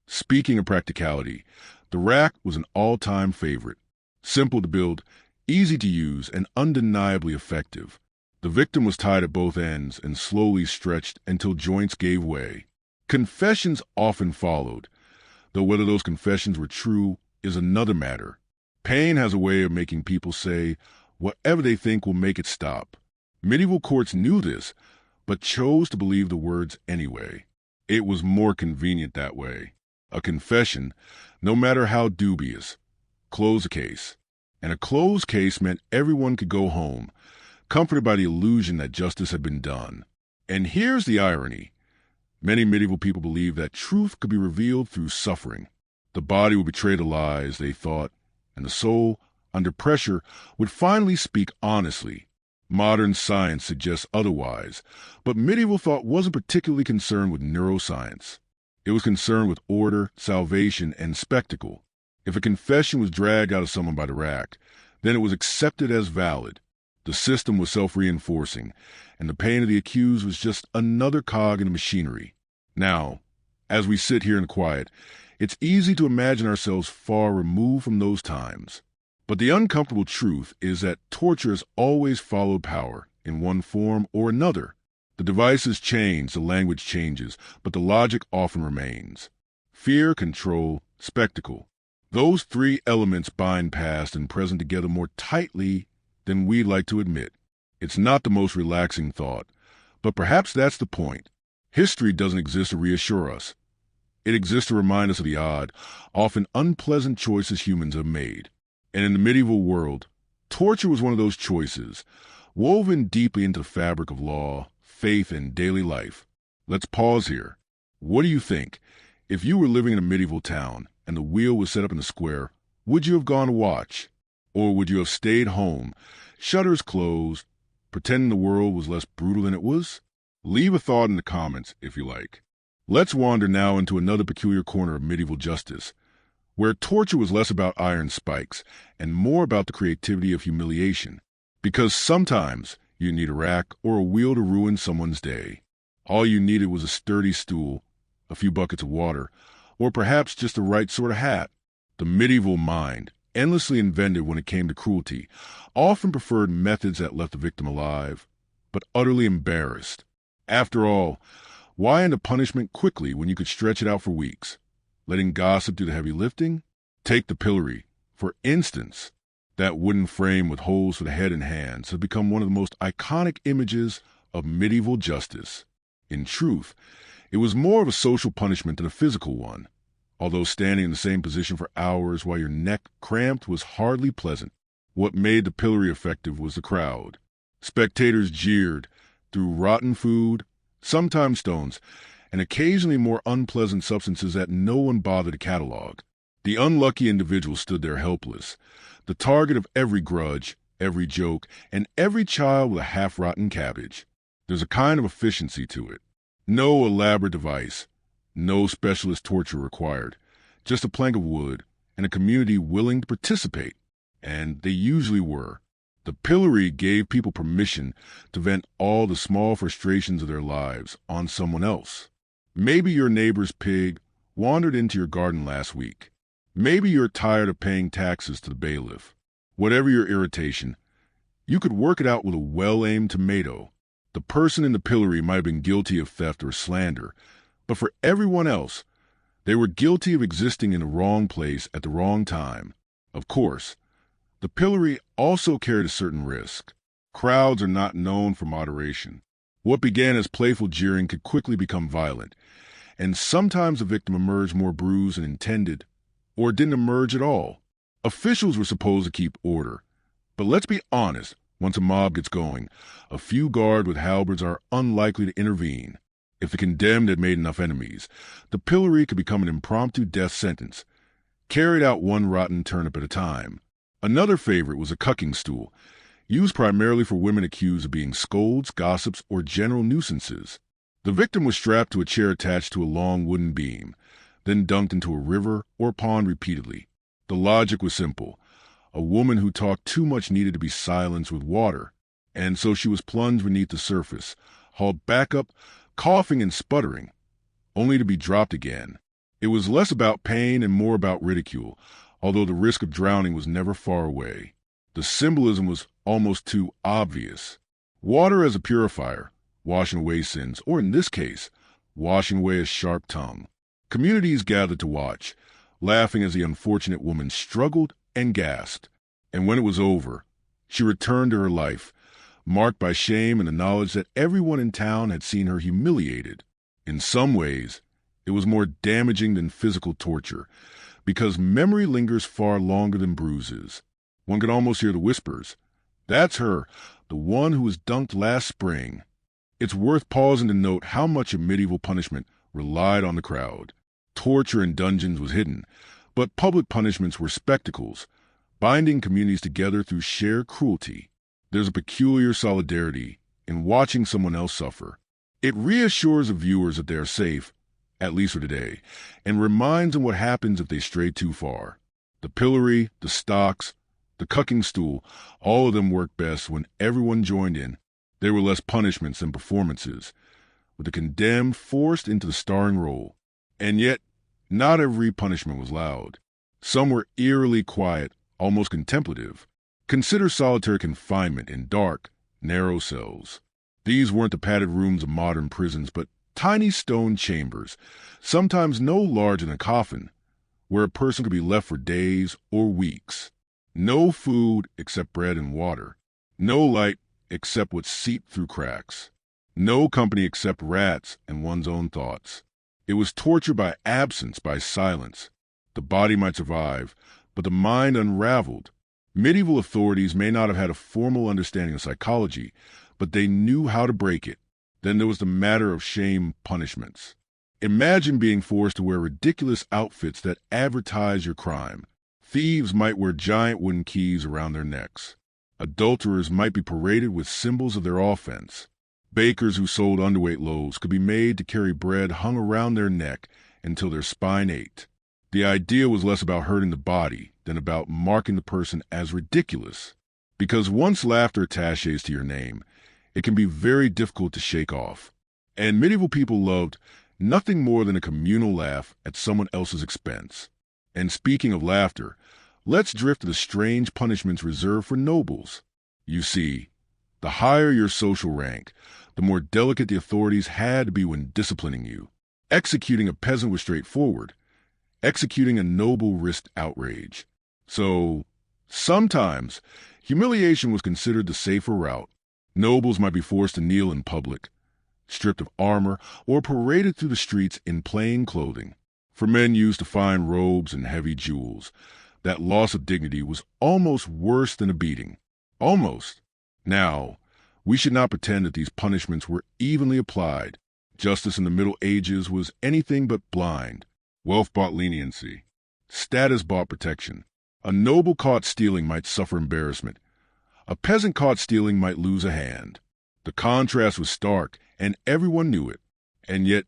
Speaking of practicality, the rack was an all-time favorite. Simple to build, easy to use, and undeniably effective. The victim was tied at both ends and slowly stretched until joints gave way. Confessions often followed, though whether those confessions were true is another matter. Pain has a way of making people say whatever they think will make it stop. Medieval courts knew this, but chose to believe the words anyway. It was more convenient that way. A confession, no matter how dubious, closed the case. And a closed case meant everyone could go home, comforted by the illusion that justice had been done. And here's the irony. Many medieval people believed that truth could be revealed through suffering. The body would betray the lies, they thought, and the soul, under pressure, would finally speak honestly. Modern science suggests otherwise, but medieval thought wasn't particularly concerned with neuroscience. It was concerned with order, salvation, and spectacle. If a confession was dragged out of someone by the rack, then it was accepted as valid. The system was self-reinforcing, and the pain of the accused was just another cog in the machinery. Now, as we sit here in quiet, it's easy to imagine ourselves far removed from those times. But the uncomfortable truth is that torture has always followed power, in one form or another. The devices change, the language changes, but the logic often remains. Fear, control, spectacle. Those three elements bind past and present together more tightly than we'd like to admit. It's not the most relaxing thought, but perhaps that's the point. History doesn't exist to reassure us. It exists to remind us of the odd, often unpleasant choices humans have made. And in the medieval world, torture was one of those choices, woven deeply into the fabric of law, faith, and daily life. Let's pause here. What do you think? If you were living in a medieval town and the wheel was set up in a square, would you have gone to watch? Or would you have stayed home, shutters closed, pretending the world was less brutal than it was? Leave a thought in the comments if you like. Let's wander now into another peculiar corner of medieval justice, where torture was less about iron spikes and more about the creativity of humiliation. Because sometimes you need a rack or a wheel to ruin someone's day. All you needed was a sturdy stool, a few buckets of water, or perhaps just the right sort of hat. The medieval mind, endlessly inventive when it came to cruelty, often preferred methods that left the victim alive, but utterly embarrassed. After all, why end a punishment quickly when you could stretch it out for weeks? Letting gossip do the heavy lifting? Take the pillory, for instance. That wooden frame with holes for the head and hands has become one of the most iconic images of medieval justice. In truth, it was more of a social punishment than a physical one. Although standing in the same position for hours while your neck cramped was hardly pleasant, what made the pillory effective was the crowd. Spectators jeered, threw rotten food, sometimes stones, and occasionally more unpleasant substances that no one bothered to catalog. The unlucky individual stood there helpless, the target of every grudge, every joke, and every child with a half-rotten cabbage. There's a kind of efficiency to it. No elaborate device, no specialist torture required, just a plank of wood and a community willing to participate. And they usually were. The pillory gave people permission to vent all the small frustrations of their lives on someone else. Maybe your neighbor's pig wandered into your garden last week. Maybe you're tired of paying taxes to the bailiff. Whatever your irritation, you could work it out with a well-aimed tomato. The person in the pillory might have been guilty of theft or slander, but for everyone else, they were guilty of existing in the wrong place at the wrong time. Of course, the pillory also carried a certain risk. Crowds are not known for moderation. What began as playful jeering could quickly become violent, and sometimes the victim emerged more bruised than intended, or didn't emerge at all. Officials were supposed to keep order, but let's be honest, once a mob gets going, a few guards with halberds are unlikely to intervene. If the condemned had made enough enemies, the pillory could become an impromptu death sentence, carried out one rotten turnip at a time. Another favorite was a cucking stool, used primarily for women accused of being scolds, gossips, or general nuisances. The victim was strapped to a chair attached to a long wooden beam, then dunked into a river or pond repeatedly. The logic was simple. A woman who talked too much needed to be silenced with water, and so she was plunged beneath the surface, hauled back up, coughing and sputtering, only to be dropped again. It was less about pain and more about ridicule, although the risk of drowning was never far away. The symbolism was almost too obvious. Water as a purifier, washing away sins, or in this case, washing away a sharp tongue. Communities gathered to watch, laughing as the unfortunate woman struggled and gasped. And when it was over, she returned to her life, marked by shame and the knowledge that everyone in town had seen her humiliated. In some ways, it was more damaging than physical torture, because memory lingers far longer than bruises. One could almost hear the whispers. That's her, the one who was dunked last spring. It's worth pausing to note how much of medieval punishment relied on the crowd. Torture in dungeons was hidden, but public punishments were spectacles, binding communities together through shared cruelty. There's a peculiar solidarity in watching someone else suffer. It reassures the viewers that they are safe, at least for today, and reminds them what happens if they stray too far. The pillory, the stocks, the cucking stool, all of them worked best when everyone joined in. There were less punishments than performances, with the condemned forced into the starring role. And yet, not every punishment was loud. Some were eerily quiet, almost contemplative. Consider solitary confinement in dark, narrow cells. These weren't the padded rooms of modern prisons, but tiny stone chambers, sometimes no larger than a coffin, where a person could be left for days or weeks. No food except bread and water. No light except what seeped through cracks. No company except rats and one's own thoughts. It was torture by absence, by silence. The body might survive, but the mind unraveled. Medieval authorities may not have had a formal understanding of psychology, but they knew how to break it. Then there was the matter of shame punishments. Imagine being forced to wear ridiculous outfits that advertise your crime. Thieves might wear giant wooden keys around their necks. Adulterers might be paraded with symbols of their offense. Bakers who sold underweight loaves could be made to carry bread hung around their neck until their spine ached. The idea was less about hurting the body than about marking the person as ridiculous. Because once laughter attaches to your name, it can be very difficult to shake off. And medieval people loved nothing more than a communal laugh at someone else's expense. And speaking of laughter, let's drift to the strange punishments reserved for nobles. You see, the higher your social rank, the more delicate the authorities had to be when disciplining you. Executing a peasant was straightforward. Executing a noble risked outrage. So, sometimes, humiliation was considered the safer route. Nobles might be forced to kneel in public, stripped of armor, or paraded through the streets in plain clothing. For men used to fine robes and heavy jewels, that loss of dignity was almost worse than a beating. Almost. Now, we should not pretend that these punishments were evenly applied. Justice in the Middle Ages was anything but blind. Wealth bought leniency. Status bought protection. A noble caught stealing might suffer embarrassment. A peasant caught stealing might lose a hand. The contrast was stark, and everyone knew it. And yet,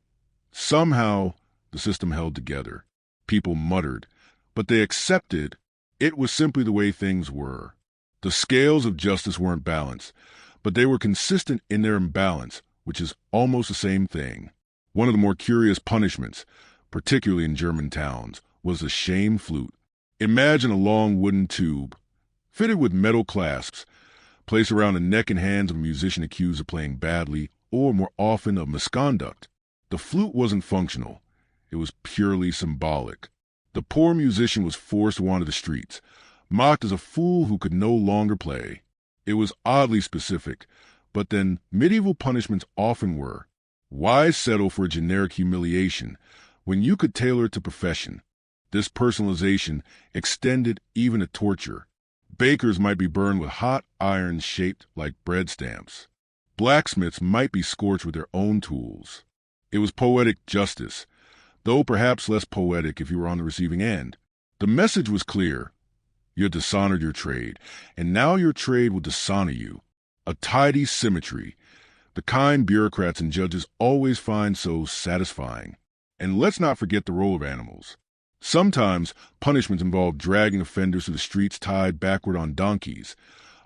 somehow, the system held together. People muttered, but they accepted it was simply the way things were. The scales of justice weren't balanced, but they were consistent in their imbalance, which is almost the same thing. One of the more curious punishments, particularly in German towns, was a shame flute. Imagine a long wooden tube, fitted with metal clasps, placed around the neck and hands of a musician accused of playing badly, or more often of misconduct. The flute wasn't functional. It was purely symbolic. The poor musician was forced to wander the streets, mocked as a fool who could no longer play. It was oddly specific, but then medieval punishments often were. Why settle for a generic humiliation when you could tailor it to profession? This personalization extended even to torture. Bakers might be burned with hot irons shaped like bread stamps. Blacksmiths might be scorched with their own tools. It was poetic justice, though perhaps less poetic if you were on the receiving end. The message was clear. You had dishonored your trade, and now your trade will dishonor you. A tidy symmetry, the kind bureaucrats and judges always find so satisfying. And let's not forget the role of animals. Sometimes punishments involved dragging offenders through the streets tied backward on donkeys,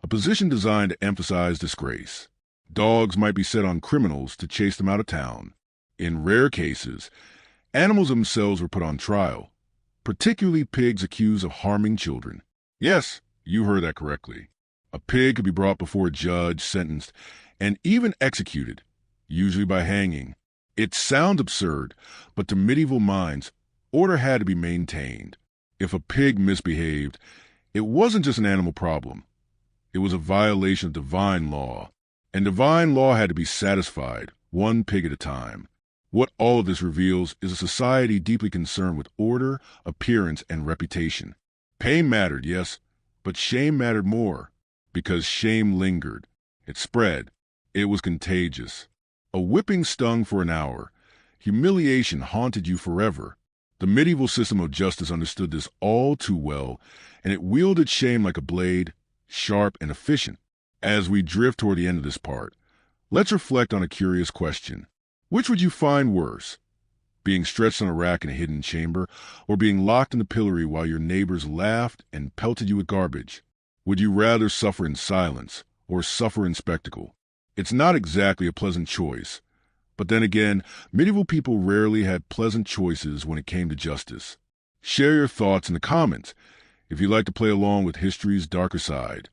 a position designed to emphasize disgrace. Dogs might be set on criminals to chase them out of town. In rare cases, animals themselves were put on trial, particularly pigs accused of harming children. Yes, you heard that correctly. A pig could be brought before a judge, sentenced, and even executed, usually by hanging. It sounds absurd, but to medieval minds, order had to be maintained. If a pig misbehaved, it wasn't just an animal problem. It was a violation of divine law, and divine law had to be satisfied, one pig at a time. What all of this reveals is a society deeply concerned with order, appearance, and reputation. Pain mattered, yes, but shame mattered more, because shame lingered. It spread. It was contagious. A whipping stung for an hour. Humiliation haunted you forever. The medieval system of justice understood this all too well, and it wielded shame like a blade, sharp and efficient. As we drift toward the end of this part, let's reflect on a curious question. Which would you find worse? Being stretched on a rack in a hidden chamber, or being locked in the pillory while your neighbors laughed and pelted you with garbage? Would you rather suffer in silence or suffer in spectacle? It's not exactly a pleasant choice. But then again, medieval people rarely had pleasant choices when it came to justice. Share your thoughts in the comments if you'd like to play along with history's darker side.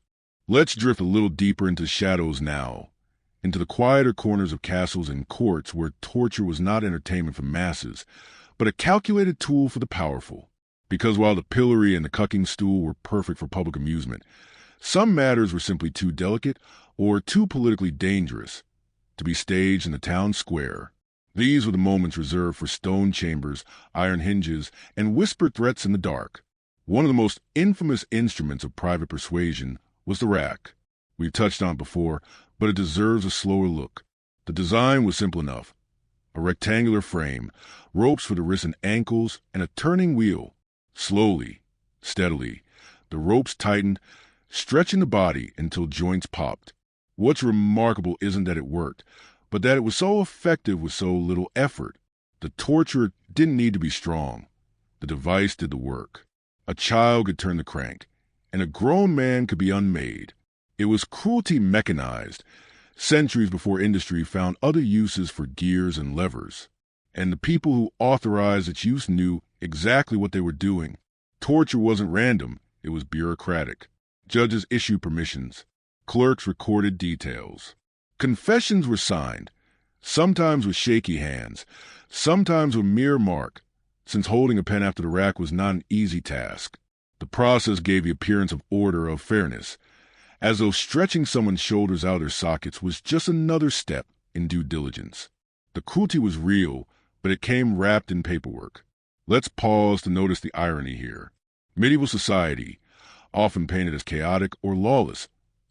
Let's drift a little deeper into the shadows now, into the quieter corners of castles and courts where torture was not entertainment for masses, but a calculated tool for the powerful. Because while the pillory and the cucking stool were perfect for public amusement, some matters were simply too delicate or too politically dangerous to be staged in the town square. These were the moments reserved for stone chambers, iron hinges, and whispered threats in the dark. One of the most infamous instruments of private persuasion was the rack. We've touched on it before, but it deserves a slower look. The design was simple enough. A rectangular frame, ropes for the wrists and ankles, and a turning wheel. Slowly, steadily, the ropes tightened, stretching the body until joints popped. What's remarkable isn't that it worked, but that it was so effective with so little effort. The torturer didn't need to be strong. The device did the work. A child could turn the crank, and a grown man could be unmade. It was cruelty mechanized, centuries before industry found other uses for gears and levers. And the people who authorized its use knew exactly what they were doing. Torture wasn't random, it was bureaucratic. Judges issued permissions. Clerks recorded details. Confessions were signed, sometimes with shaky hands, sometimes with mere mark, since holding a pen after the rack was not an easy task. The process gave the appearance of order, of fairness, as though stretching someone's shoulders out of their sockets was just another step in due diligence. The cruelty was real, but it came wrapped in paperwork. Let's pause to notice the irony here. Medieval society, often painted as chaotic or lawless,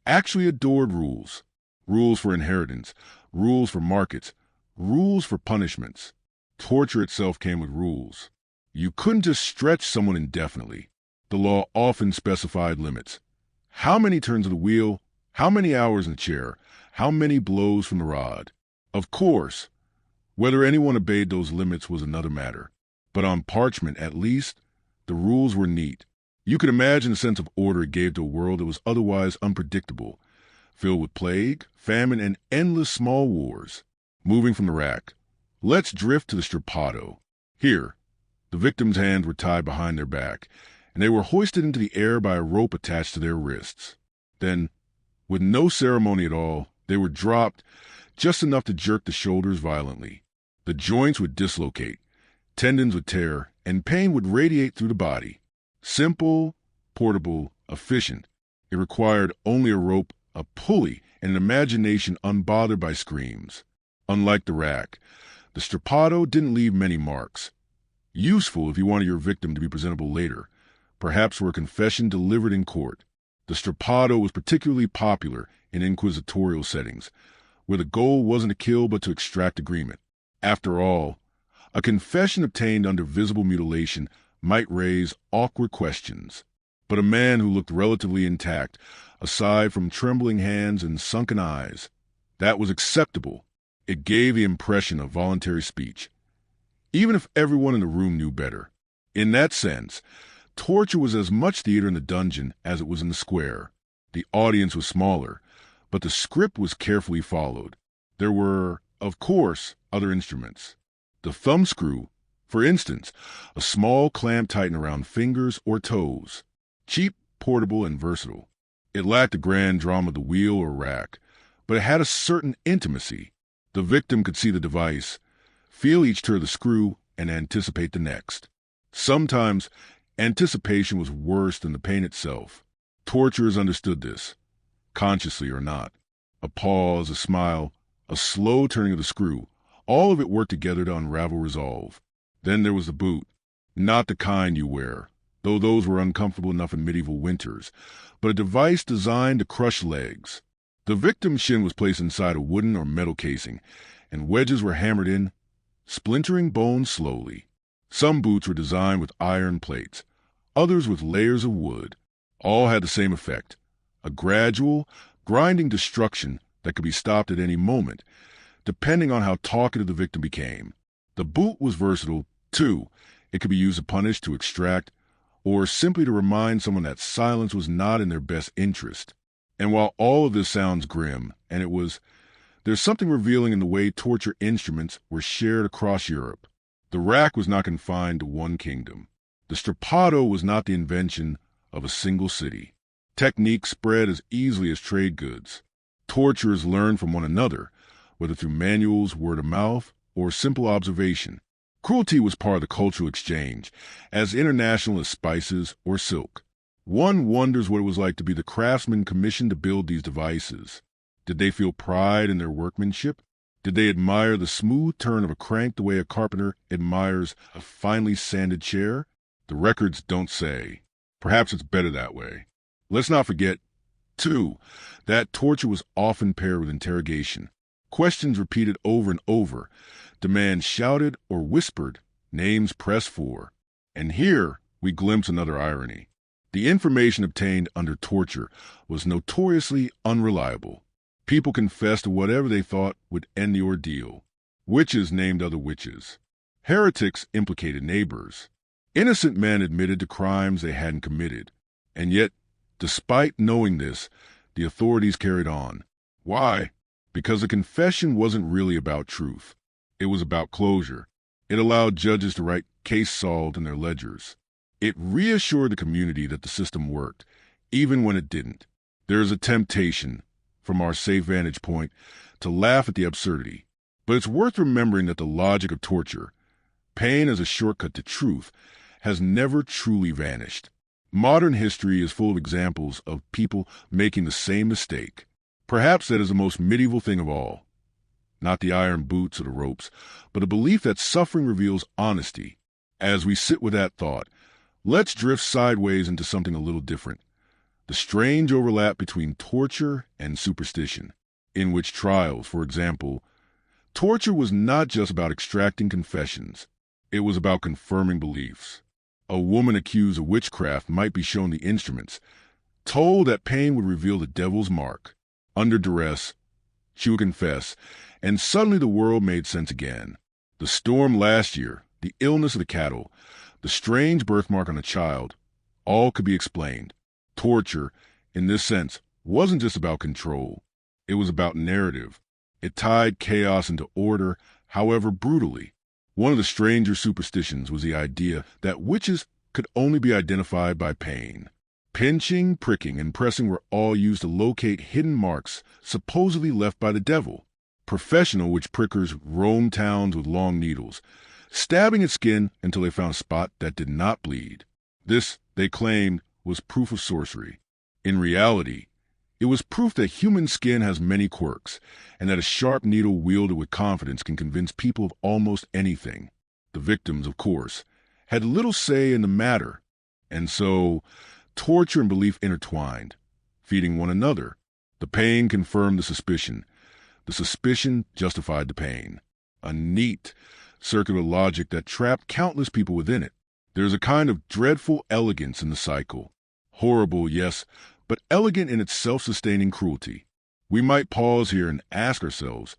actually adored rules. Rules for inheritance, rules for markets, rules for punishments. Torture itself came with rules. You couldn't just stretch someone indefinitely. The law often specified limits. How many turns of the wheel? How many hours in the chair? How many blows from the rod? Of course, whether anyone obeyed those limits was another matter. But on parchment, at least, the rules were neat. You could imagine the sense of order it gave to a world that was otherwise unpredictable, filled with plague, famine, and endless small wars. Moving from the rack, let's drift to the strappado. Here, The victims' hands were tied behind their back, and they were hoisted into the air by a rope attached to their wrists. Then, with no ceremony at all, they were dropped just enough to jerk the shoulders violently. The joints would dislocate, tendons would tear, and pain would radiate through the body. Simple, portable, efficient. It required only a rope, a pulley, and an imagination unbothered by screams. Unlike the rack, the strappado didn't leave many marks. Useful if you wanted your victim to be presentable later, perhaps for a confession delivered in court. The strappado was particularly popular in inquisitorial settings, where the goal wasn't to kill but to extract agreement. After all, a confession obtained under visible mutilation might raise awkward questions. But a man who looked relatively intact, aside from trembling hands and sunken eyes, that was acceptable. It gave the impression of voluntary speech, even if everyone in the room knew better. In that sense, torture was as much theater in the dungeon as it was in the square. The audience was smaller, but the script was carefully followed. There were, of course, other instruments. The thumbscrew, for instance, a small clamp tightened around fingers or toes. Cheap, portable, and versatile. It lacked the grand drama of the wheel or rack, but it had a certain intimacy. The victim could see the device, feel each turn of the screw, and anticipate the next. Sometimes, anticipation was worse than the pain itself. Torturers understood this, consciously or not. A pause, a smile, a slow turning of the screw, all of it worked together to unravel resolve. Then there was the boot, not the kind you wear, though those were uncomfortable enough in medieval winters, but a device designed to crush legs. The victim's shin was placed inside a wooden or metal casing, and wedges were hammered in, splintering bones slowly. Some boots were designed with iron plates, others with layers of wood. All had the same effect, a gradual, grinding destruction that could be stopped at any moment, depending on how talkative the victim became. The boot was versatile, too. It could be used to punish, to extract, or simply to remind someone that silence was not in their best interest. And while all of this sounds grim, and it was, there's something revealing in the way torture instruments were shared across Europe. The rack was not confined to one kingdom. The strappado was not the invention of a single city. Technique spread as easily as trade goods. Torturers learned from one another, whether through manuals, word of mouth, or simple observation. Cruelty was part of the cultural exchange, as international as spices or silk. One wonders what it was like to be the craftsman commissioned to build these devices. Did they feel pride in their workmanship? Did they admire the smooth turn of a crank the way a carpenter admires a finely sanded chair? The records don't say. Perhaps it's better that way. Let's not forget, too, that torture was often paired with interrogation. Questions repeated over and over, demands shouted or whispered, names pressed for. And here we glimpse another irony. The information obtained under torture was notoriously unreliable. People confessed to whatever they thought would end the ordeal. Witches named other witches. Heretics implicated neighbors. Innocent men admitted to crimes they hadn't committed. And yet, despite knowing this, the authorities carried on. Why? Because the confession wasn't really about truth. It was about closure. It allowed judges to write case solved in their ledgers. It reassured the community that the system worked, even when it didn't. There is a temptation, from our safe vantage point, to laugh at the absurdity. But it's worth remembering that the logic of torture, pain as a shortcut to truth, has never truly vanished. Modern history is full of examples of people making the same mistake. Perhaps that is the most medieval thing of all. Not the iron boots or the ropes, but a belief that suffering reveals honesty. As we sit with that thought, let's drift sideways into something a little different. The strange overlap between torture and superstition, in which trials, for example, torture was not just about extracting confessions. It was about confirming beliefs. A woman accused of witchcraft might be shown the instruments, told that pain would reveal the devil's mark. Under duress, she would confess, and suddenly the world made sense again. The storm last year, the illness of the cattle, the strange birthmark on a child, all could be explained. Torture, in this sense, wasn't just about control. It was about narrative. It tied chaos into order, however brutally. One of the stranger superstitions was the idea that witches could only be identified by pain. Pinching, pricking, and pressing were all used to locate hidden marks supposedly left by the devil. Professional witch prickers roamed towns with long needles, stabbing at skin until they found a spot that did not bleed. This, they claimed, was proof of sorcery. In reality, it was proof that human skin has many quirks, and that a sharp needle wielded with confidence can convince people of almost anything. The victims, of course, had little say in the matter, and so torture and belief intertwined, feeding one another. The pain confirmed the suspicion. The suspicion justified the pain. A neat circular logic that trapped countless people within it. There's a kind of dreadful elegance in the cycle. Horrible, yes, but elegant in its self-sustaining cruelty. We might pause here and ask ourselves,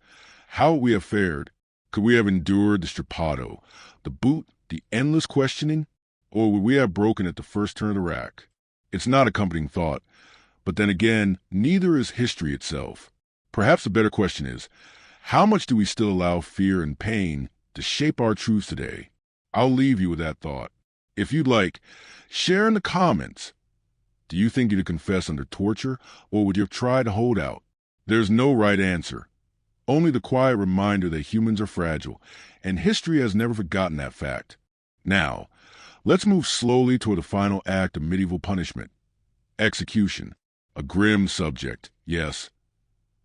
how would we have fared? Could we have endured the strappado, the boot, the endless questioning? Or would we have broken at the first turn of the rack? It's not a comforting thought, but then again, neither is history itself. Perhaps the better question is, how much do we still allow fear and pain to shape our truths today? I'll leave you with that thought. If you'd like, share in the comments. Do you think you'd confess under torture, or would you have tried to hold out? There's no right answer. Only the quiet reminder that humans are fragile, and history has never forgotten that fact. Now, let's move slowly toward the final act of medieval punishment. Execution. A grim subject, yes.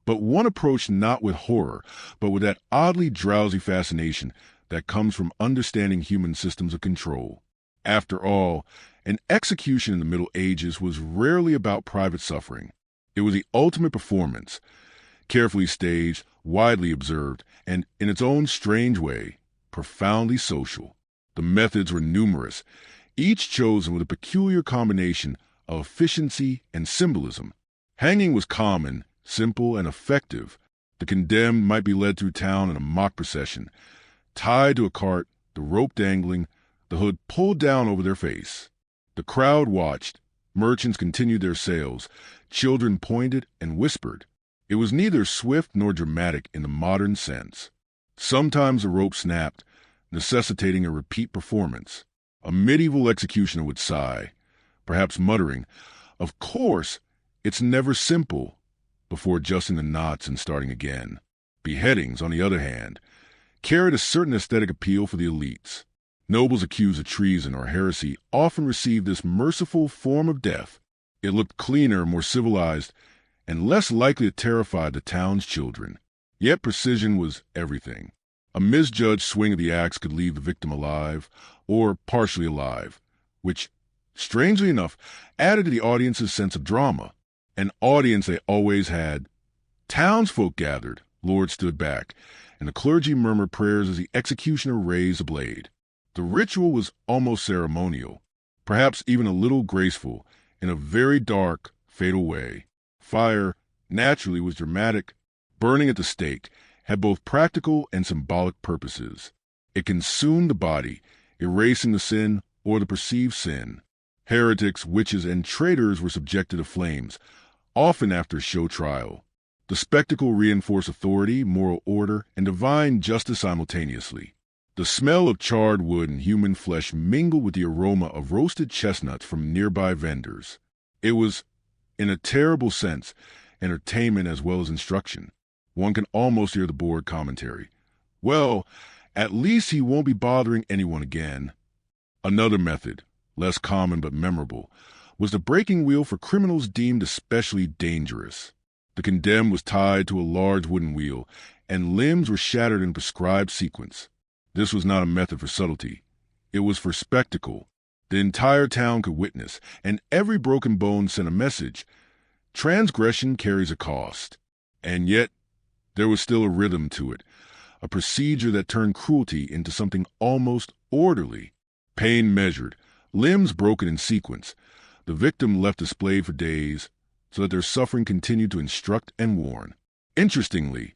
But one approached not with horror, but with that oddly drowsy fascination that comes from understanding human systems of control. After all, an execution in the Middle Ages was rarely about private suffering. It was the ultimate performance, carefully staged, widely observed, and, in its own strange way, profoundly social. The methods were numerous, each chosen with a peculiar combination of efficiency and symbolism. Hanging was common, simple, and effective. The condemned might be led through town in a mock procession, tied to a cart, the rope dangling, the hood pulled down over their face. The crowd watched. Merchants continued their sales. Children pointed and whispered. It was neither swift nor dramatic in the modern sense. Sometimes the rope snapped, necessitating a repeat performance. A medieval executioner would sigh, perhaps muttering, "Of course, it's never simple," before adjusting the knots and starting again. Beheadings, on the other hand, carried a certain aesthetic appeal for the elites. Nobles accused of treason or heresy often received this merciful form of death. It looked cleaner, more civilized, and less likely to terrify the town's children. Yet precision was everything. A misjudged swing of the axe could leave the victim alive, or partially alive, which, strangely enough, added to the audience's sense of drama. An audience they always had. Townsfolk gathered, lords stood back, and the clergy murmured prayers as the executioner raised a blade. The ritual was almost ceremonial, perhaps even a little graceful, in a very dark, fatal way. Fire, naturally, was dramatic. Burning at the stake had both practical and symbolic purposes. It consumed the body, erasing the sin or the perceived sin. Heretics, witches, and traitors were subjected to flames, often after a show trial. The spectacle reinforced authority, moral order, and divine justice simultaneously. The smell of charred wood and human flesh mingled with the aroma of roasted chestnuts from nearby vendors. It was, in a terrible sense, entertainment as well as instruction. One can almost hear the board commentary. Well, at least he won't be bothering anyone again. Another method, less common but memorable, was the breaking wheel for criminals deemed especially dangerous. The condemned was tied to a large wooden wheel, and limbs were shattered in prescribed sequence. This was not a method for subtlety. It was for spectacle. The entire town could witness, and every broken bone sent a message. Transgression carries a cost. And yet, there was still a rhythm to it, a procedure that turned cruelty into something almost orderly. Pain measured, limbs broken in sequence, the victim left displayed for days, so that their suffering continued to instruct and warn. Interestingly,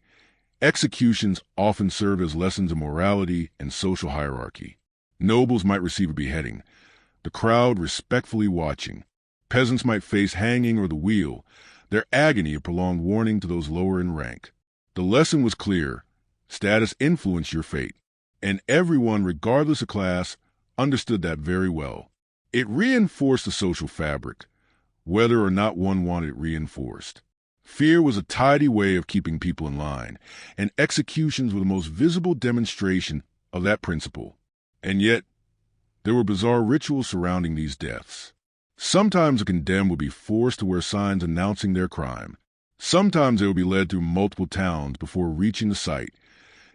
executions often served as lessons of morality and social hierarchy. Nobles might receive a beheading, the crowd respectfully watching. Peasants might face hanging or the wheel, their agony a prolonged warning to those lower in rank. The lesson was clear. Status influenced your fate. And everyone, regardless of class, understood that very well. It reinforced the social fabric, whether or not one wanted it reinforced. Fear was a tidy way of keeping people in line, and executions were the most visible demonstration of that principle. And yet, there were bizarre rituals surrounding these deaths. Sometimes a condemned would be forced to wear signs announcing their crime. Sometimes they would be led through multiple towns before reaching the site,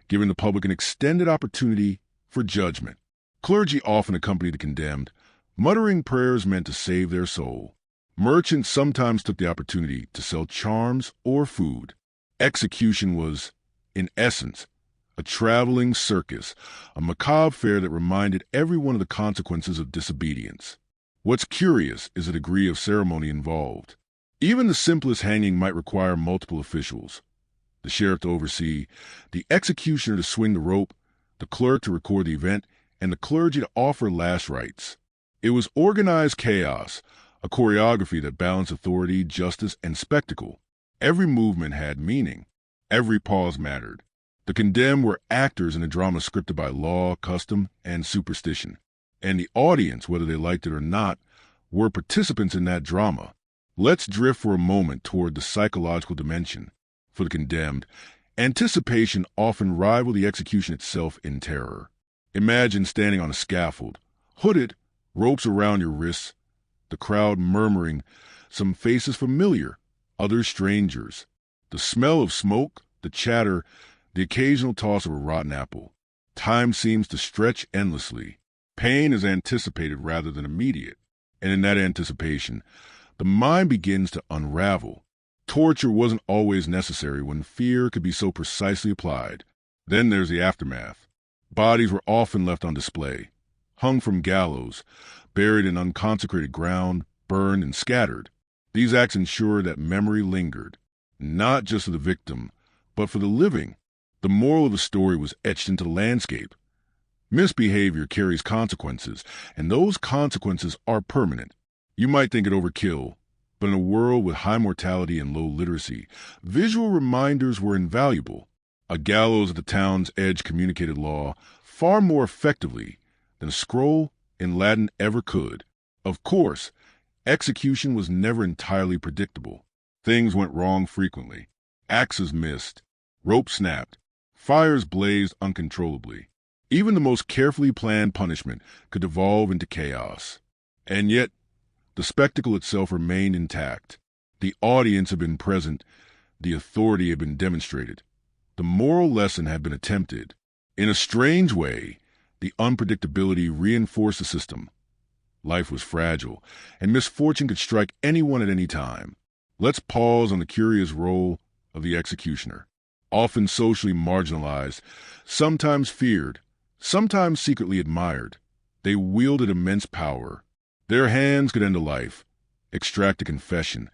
giving the public an extended opportunity for judgment. Clergy often accompanied the condemned, muttering prayers meant to save their soul. Merchants sometimes took the opportunity to sell charms or food. Execution was, in essence, a traveling circus, a macabre fair that reminded everyone of the consequences of disobedience. What's curious is the degree of ceremony involved. Even the simplest hanging might require multiple officials: the sheriff to oversee, the executioner to swing the rope, the clerk to record the event, and the clergy to offer last rites. It was organized chaos, a choreography that balanced authority, justice, and spectacle. Every movement had meaning. Every pause mattered. The condemned were actors in a drama scripted by law, custom, and superstition. And the audience, whether they liked it or not, were participants in that drama. Let's drift for a moment toward the psychological dimension. For the condemned, anticipation often rivaled the execution itself in terror. Imagine standing on a scaffold, hooded, ropes around your wrists, the crowd murmuring, some faces familiar, others strangers. The smell of smoke, the chatter, the occasional toss of a rotten apple. Time seems to stretch endlessly. Pain is anticipated rather than immediate, and in that anticipation, the mind begins to unravel. Torture wasn't always necessary when fear could be so precisely applied. Then there's the aftermath. Bodies were often left on display, hung from gallows, buried in unconsecrated ground, burned and scattered. These acts ensured that memory lingered, not just for the victim, but for the living. The moral of the story was etched into the landscape. Misbehavior carries consequences, and those consequences are permanent. You might think it overkill, but in a world with high mortality and low literacy, visual reminders were invaluable. A gallows at the town's edge communicated law far more effectively than a scroll in Latin ever could. Of course, execution was never entirely predictable. Things went wrong frequently. Axes missed, ropes snapped, fires blazed uncontrollably. Even the most carefully planned punishment could devolve into chaos. And yet, the spectacle itself remained intact. The audience had been present. The authority had been demonstrated. The moral lesson had been attempted. In a strange way, the unpredictability reinforced the system. Life was fragile, and misfortune could strike anyone at any time. Let's pause on the curious role of the executioner. Often socially marginalized, sometimes feared, sometimes secretly admired, they wielded immense power. Their hands could end a life, extract a confession,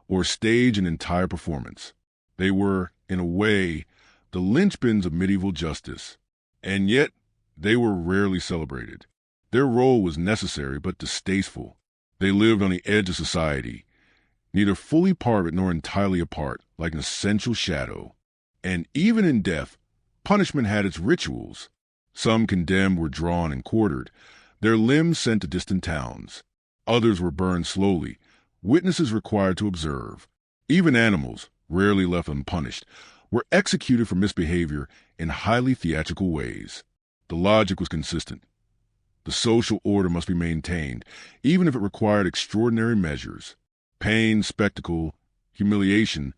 or stage an entire performance. They were, in a way, the linchpins of medieval justice. And yet, they were rarely celebrated. Their role was necessary but distasteful. They lived on the edge of society, neither fully part of it nor entirely apart, like an essential shadow. And even in death, punishment had its rituals. Some condemned were drawn and quartered, their limbs sent to distant towns. Others were burned slowly, witnesses required to observe. Even animals, rarely left unpunished, were executed for misbehavior in highly theatrical ways. The logic was consistent. The social order must be maintained, even if it required extraordinary measures. Pain, spectacle, humiliation,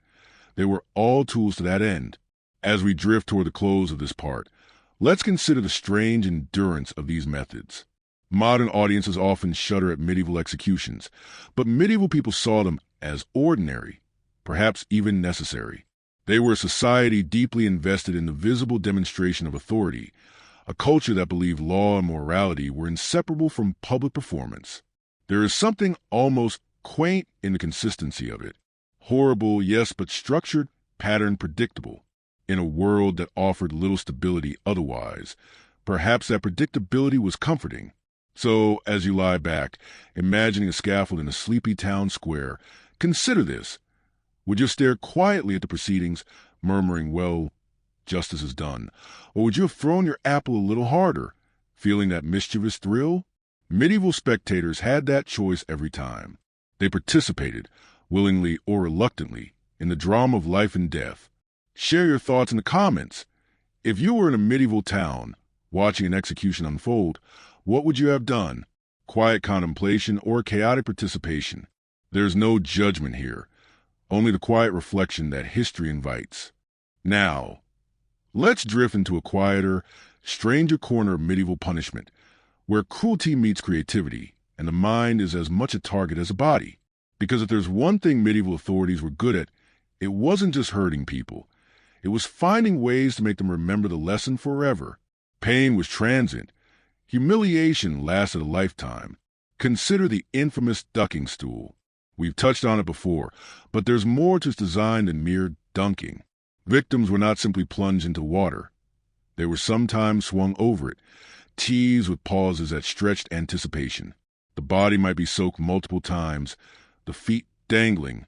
they were all tools to that end. As we drift toward the close of this part, let's consider the strange endurance of these methods. Modern audiences often shudder at medieval executions, but medieval people saw them as ordinary, perhaps even necessary. They were a society deeply invested in the visible demonstration of authority, a culture that believed law and morality were inseparable from public performance. There is something almost quaint in the consistency of it. Horrible, yes, but structured, patterned, predictable. In a world that offered little stability otherwise, perhaps that predictability was comforting. So, as you lie back, imagining a scaffold in a sleepy town square, consider this. Would you stare quietly at the proceedings, murmuring, well, justice is done? Or would you have thrown your apple a little harder, feeling that mischievous thrill? Medieval spectators had that choice every time. They participated, willingly or reluctantly, in the drama of life and death. Share your thoughts in the comments. If you were in a medieval town, watching an execution unfold, what would you have done? Quiet contemplation or chaotic participation? There's no judgment here, only the quiet reflection that history invites. Now, let's drift into a quieter, stranger corner of medieval punishment, where cruelty meets creativity, and the mind is as much a target as a body. Because if there's one thing medieval authorities were good at, it wasn't just hurting people. It was finding ways to make them remember the lesson forever. Pain was transient. Humiliation lasted a lifetime. Consider the infamous ducking stool. We've touched on it before, but there's more to its design than mere dunking. Victims were not simply plunged into water. They were sometimes swung over it, teased with pauses that stretched anticipation. The body might be soaked multiple times, the feet dangling,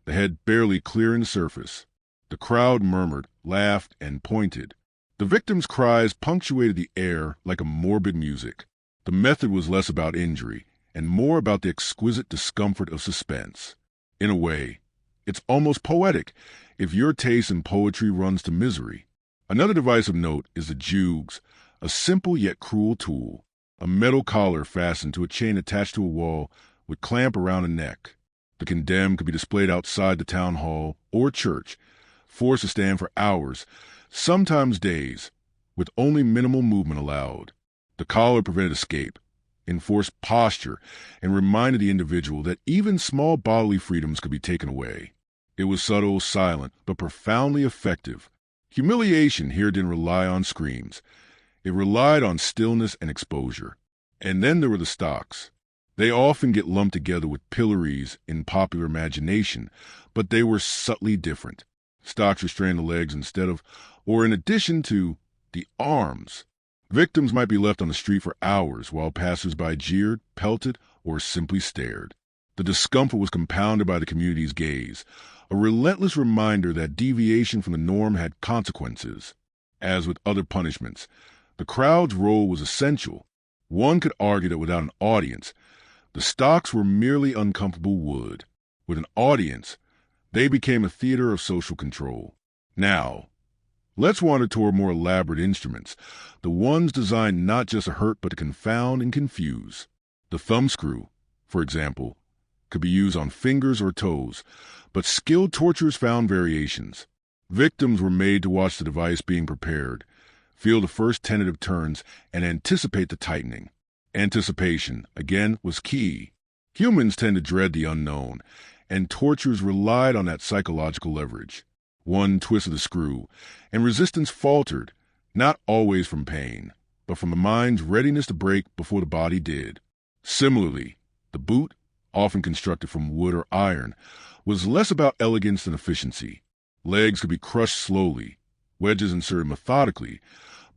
the head barely clearing the surface. The crowd murmured, laughed, and pointed. The victim's cries punctuated the air like a morbid music. The method was less about injury and more about the exquisite discomfort of suspense. In a way, it's almost poetic if your taste in poetry runs to misery. Another device of note is the jugs, a simple yet cruel tool. A metal collar fastened to a chain attached to a wall would clamp around a neck. The condemned could be displayed outside the town hall or church, forced to stand for hours, sometimes days, with only minimal movement allowed. The collar prevented escape, enforced posture, and reminded the individual that even small bodily freedoms could be taken away. It was subtle, silent, but profoundly effective. Humiliation here didn't rely on screams. It relied on stillness and exposure. And then there were the stocks. They often get lumped together with pillories in popular imagination, but they were subtly different. Stocks restrained the legs instead of, or in addition to, the arms. Victims might be left on the street for hours while passers-by jeered, pelted, or simply stared. The discomfort was compounded by the community's gaze, a relentless reminder that deviation from the norm had consequences. As with other punishments, the crowd's role was essential. One could argue that without an audience, the stocks were merely uncomfortable wood. With an audience, they became a theater of social control. Now, let's wander toward more elaborate instruments, the ones designed not just to hurt but to confound and confuse. The thumbscrew, for example, could be used on fingers or toes, but skilled torturers found variations. Victims were made to watch the device being prepared, feel the first tentative turns, and anticipate the tightening. Anticipation, again, was key. Humans tend to dread the unknown, and torturers relied on that psychological leverage. One twist of the screw, and resistance faltered, not always from pain, but from the mind's readiness to break before the body did. Similarly, the boot, often constructed from wood or iron, was less about elegance than efficiency. Legs could be crushed slowly, wedges inserted methodically,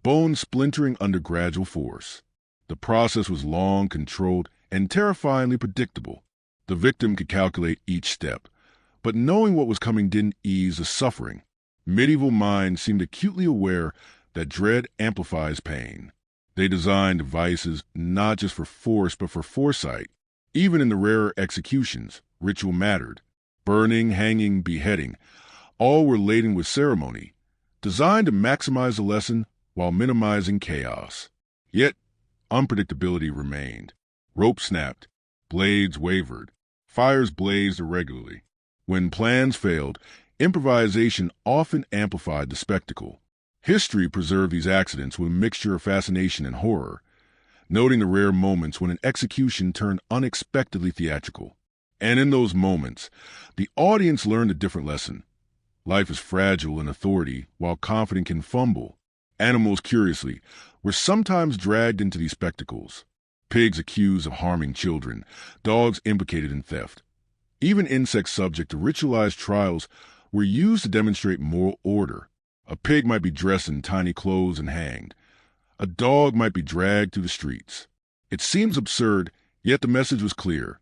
bones splintering under gradual force. The process was long, controlled, and terrifyingly predictable. The victim could calculate each step, but knowing what was coming didn't ease the suffering. Medieval minds seemed acutely aware that dread amplifies pain. They designed devices not just for force but for foresight. Even in the rarer executions, ritual mattered. Burning, hanging, beheading, all were laden with ceremony, designed to maximize the lesson while minimizing chaos. Yet, unpredictability remained. Ropes snapped, blades wavered, fires blazed irregularly. When plans failed, improvisation often amplified the spectacle. History preserved these accidents with a mixture of fascination and horror, noting the rare moments when an execution turned unexpectedly theatrical. And in those moments, the audience learned a different lesson. Life is fragile in authority, while confidence can fumble. Animals, curiously, were sometimes dragged into these spectacles. Pigs accused of harming children, dogs implicated in theft. Even insects subject to ritualized trials were used to demonstrate moral order. A pig might be dressed in tiny clothes and hanged. A dog might be dragged through the streets. It seems absurd, yet the message was clear.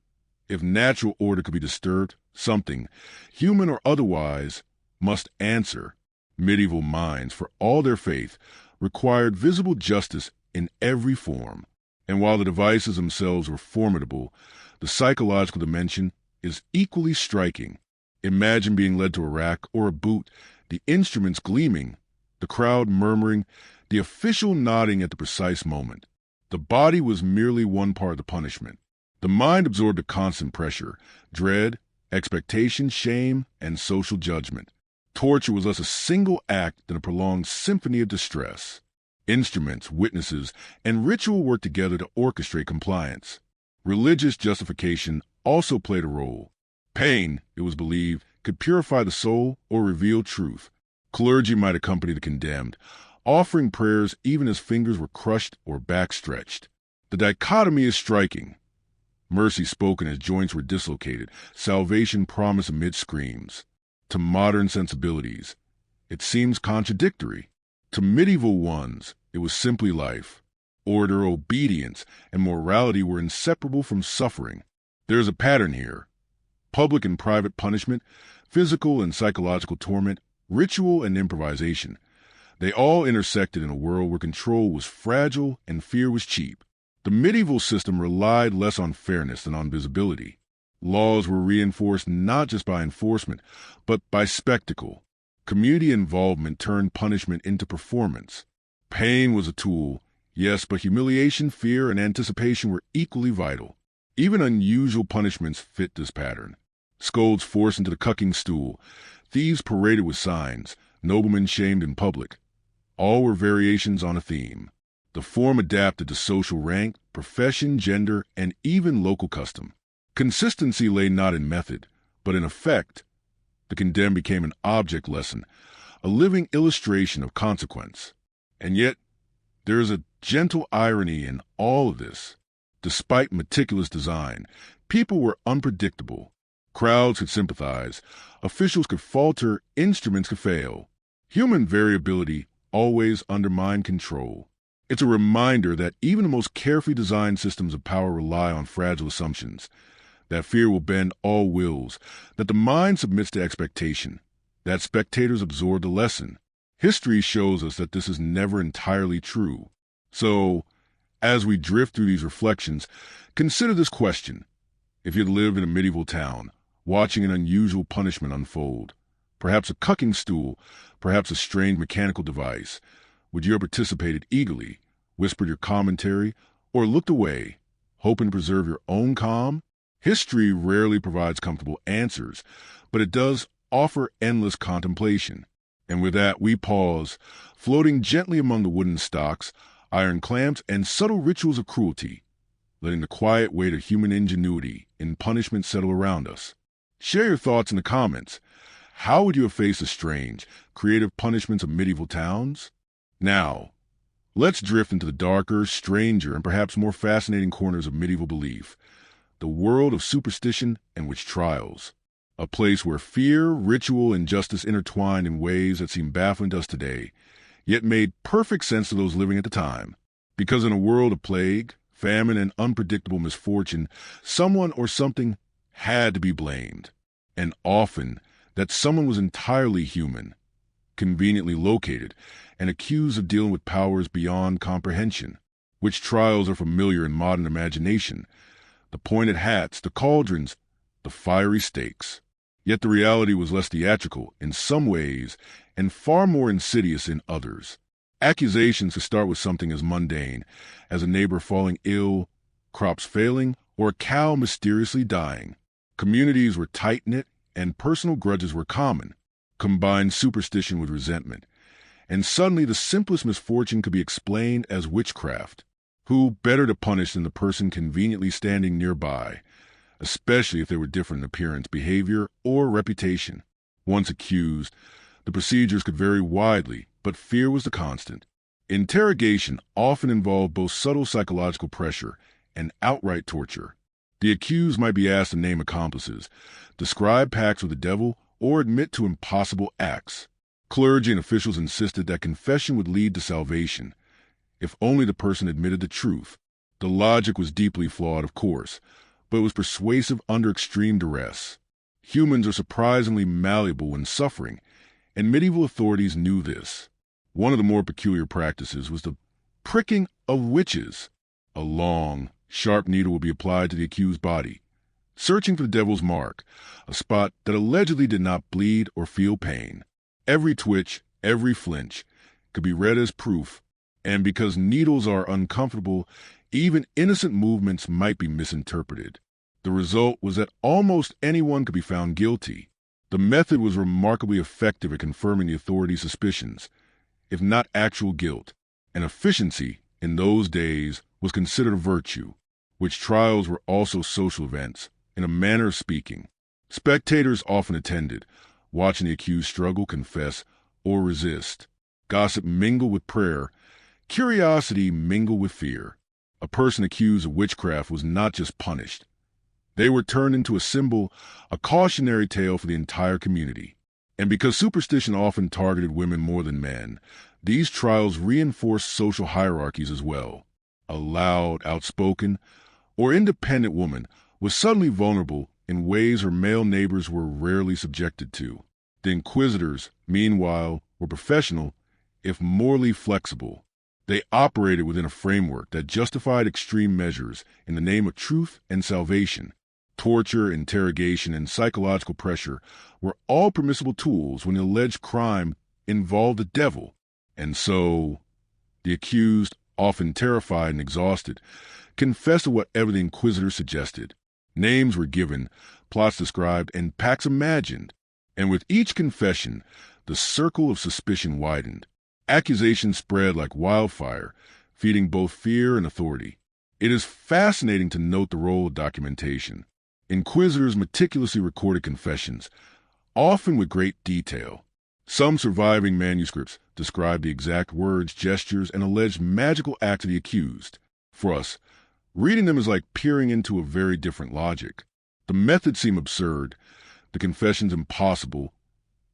If natural order could be disturbed, something, human or otherwise, must answer. Medieval minds, for all their faith, required visible justice in every form. And while the devices themselves were formidable, the psychological dimension is equally striking. Imagine being led to a rack or a boot, the instruments gleaming, the crowd murmuring, the official nodding at the precise moment. The body was merely one part of the punishment. The mind absorbed a constant pressure, dread, expectation, shame, and social judgment. Torture was thus a single act in a prolonged symphony of distress. Instruments, witnesses, and ritual worked together to orchestrate compliance. Religious justification also played a role. Pain, it was believed, could purify the soul or reveal truth. Clergy might accompany the condemned, offering prayers even as fingers were crushed or backs stretched. The dichotomy is striking. Mercy spoken as joints were dislocated, salvation promised amid screams. To modern sensibilities, it seems contradictory. To medieval ones, it was simply life. Order, obedience, and morality were inseparable from suffering. There is a pattern here. Public and private punishment, physical and psychological torment, ritual and improvisation. They all intersected in a world where control was fragile and fear was cheap. The medieval system relied less on fairness than on visibility. Laws were reinforced not just by enforcement, but by spectacle. Community involvement turned punishment into performance. Pain was a tool, yes, but humiliation, fear, and anticipation were equally vital. Even unusual punishments fit this pattern. Scolds forced into the cucking stool, thieves paraded with signs, noblemen shamed in public. All were variations on a theme. The form adapted to social rank, profession, gender, and even local custom. Consistency lay not in method, but in effect. The condemned became an object lesson, a living illustration of consequence. And yet, there is a gentle irony in all of this. Despite meticulous design, people were unpredictable. Crowds could sympathize, officials could falter, instruments could fail. Human variability always undermined control. It's a reminder that even the most carefully designed systems of power rely on fragile assumptions, that fear will bend all wills, that the mind submits to expectation, that spectators absorb the lesson. History shows us that this is never entirely true. So, as we drift through these reflections, consider this question. If you'd lived in a medieval town, watching an unusual punishment unfold, perhaps a cucking stool, perhaps a strange mechanical device, would you have participated eagerly, whispered your commentary, or looked away, hoping to preserve your own calm? History rarely provides comfortable answers, but it does offer endless contemplation. And with that, we pause, floating gently among the wooden stocks, iron clamps, and subtle rituals of cruelty, letting the quiet weight of human ingenuity in punishment settle around us. Share your thoughts in the comments. How would you have faced the strange, creative punishments of medieval towns? Now, let's drift into the darker, stranger, and perhaps more fascinating corners of medieval belief, the world of superstition and witch trials, a place where fear, ritual, and justice intertwined in ways that seem baffling to us today, yet made perfect sense to those living at the time. Because in a world of plague, famine, and unpredictable misfortune, someone or something had to be blamed, and often that someone was entirely human, conveniently located, and accused of dealing with powers beyond comprehension. Witch trials are familiar in modern imagination. The pointed hats, the cauldrons, the fiery stakes. Yet the reality was less theatrical in some ways and far more insidious in others. Accusations could start with something as mundane as a neighbor falling ill, crops failing, or a cow mysteriously dying. Communities were tight-knit and personal grudges were common. Combine superstition with resentment, and suddenly the simplest misfortune could be explained as witchcraft. Who better to punish than the person conveniently standing nearby, especially if they were different in appearance, behavior, or reputation? Once accused, the procedures could vary widely, but fear was the constant. Interrogation often involved both subtle psychological pressure and outright torture. The accused might be asked to name accomplices, describe pacts with the devil, or admit to impossible acts. Clergy and officials insisted that confession would lead to salvation, if only the person admitted the truth. The logic was deeply flawed, of course, but it was persuasive under extreme duress. Humans are surprisingly malleable when suffering, and medieval authorities knew this. One of the more peculiar practices was the pricking of witches. A long, sharp needle would be applied to the accused's body, searching for the devil's mark, a spot that allegedly did not bleed or feel pain. Every twitch, every flinch, could be read as proof, and because needles are uncomfortable, even innocent movements might be misinterpreted. The result was that almost anyone could be found guilty. The method was remarkably effective at confirming the authorities' suspicions, if not actual guilt, and efficiency in those days was considered a virtue. Witch trials were also social events, in a manner of speaking. Spectators often attended, watching the accused struggle, confess, or resist. Gossip mingled with prayer, curiosity mingled with fear. A person accused of witchcraft was not just punished. They were turned into a symbol, a cautionary tale for the entire community. And because superstition often targeted women more than men, these trials reinforced social hierarchies as well. A loud, outspoken, or independent woman was suddenly vulnerable in ways her male neighbors were rarely subjected to. The inquisitors, meanwhile, were professional, if morally flexible. They operated within a framework that justified extreme measures in the name of truth and salvation. Torture, interrogation, and psychological pressure were all permissible tools when the alleged crime involved the devil. And so, the accused, often terrified and exhausted, confessed to whatever the inquisitors suggested. Names were given, plots described, and pacts imagined. And with each confession, the circle of suspicion widened. Accusations spread like wildfire, feeding both fear and authority. It is fascinating to note the role of documentation. Inquisitors meticulously recorded confessions, often with great detail. Some surviving manuscripts describe the exact words, gestures, and alleged magical act of the accused. For us, reading them is like peering into a very different logic. The method seemed absurd, the confessions impossible,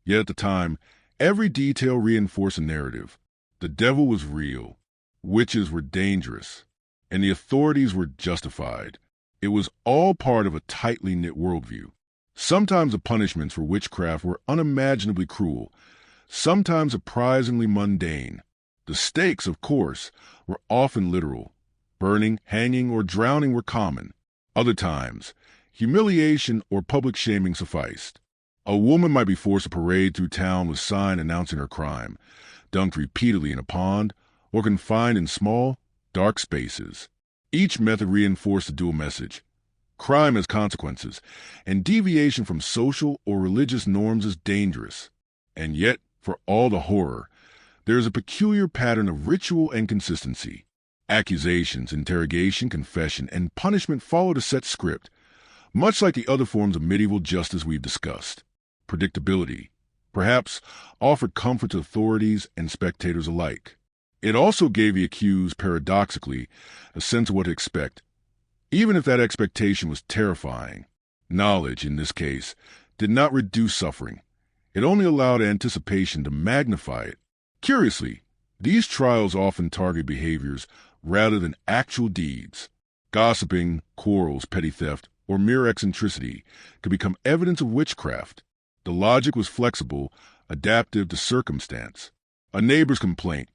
yet at the time, every detail reinforced a narrative. The devil was real, witches were dangerous, and the authorities were justified. It was all part of a tightly knit worldview. Sometimes the punishments for witchcraft were unimaginably cruel, sometimes surprisingly mundane. The stakes, of course, were often literal. Burning, hanging, or drowning were common. Other times, humiliation or public shaming sufficed. A woman might be forced to parade through town with sign announcing her crime, dunked repeatedly in a pond, or confined in small, dark spaces. Each method reinforced a dual message. Crime has consequences, and deviation from social or religious norms is dangerous. And yet, for all the horror, there is a peculiar pattern of ritual and consistency. Accusations, interrogation, confession, and punishment followed a set script, much like the other forms of medieval justice we've discussed. Predictability, perhaps, offered comfort to authorities and spectators alike. It also gave the accused, paradoxically, a sense of what to expect, even if that expectation was terrifying. Knowledge, in this case, did not reduce suffering. It only allowed anticipation to magnify it. Curiously, these trials often target behaviors rather than actual deeds. Gossiping, quarrels, petty theft, or mere eccentricity could become evidence of witchcraft. The logic was flexible, adaptive to circumstance. A neighbor's complaint,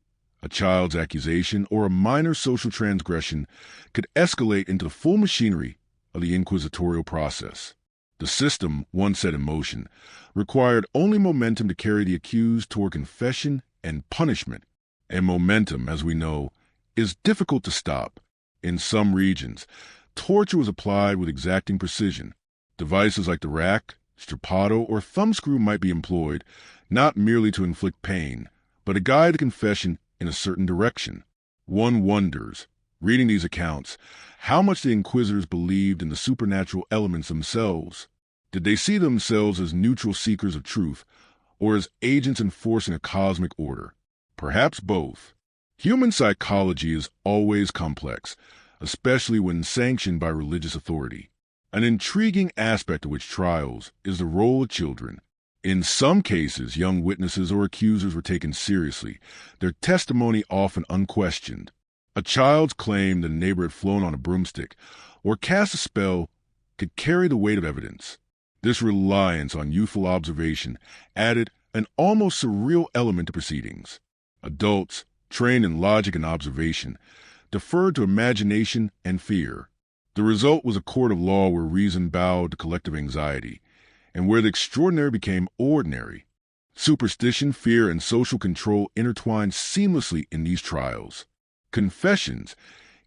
a child's accusation, or a minor social transgression could escalate into the full machinery of the inquisitorial process. The system, once set in motion, required only momentum to carry the accused toward confession and punishment. And momentum, as we know, is difficult to stop. In some regions, torture was applied with exacting precision. Devices like the rack, strappado, or thumbscrew might be employed, not merely to inflict pain, but to guide the confession in a certain direction. One wonders, reading these accounts, how much the inquisitors believed in the supernatural elements themselves. Did they see themselves as neutral seekers of truth, or as agents enforcing a cosmic order? Perhaps both. Human psychology is always complex, especially when sanctioned by religious authority. An intriguing aspect of witch trials is the role of children. In some cases, young witnesses or accusers were taken seriously, their testimony often unquestioned. A child's claim that a neighbor had flown on a broomstick or cast a spell could carry the weight of evidence. This reliance on youthful observation added an almost surreal element to proceedings. Adults, trained in logic and observation, deferred to imagination and fear. The result was a court of law where reason bowed to collective anxiety, and where the extraordinary became ordinary. Superstition, fear, and social control intertwined seamlessly in these trials. Confessions,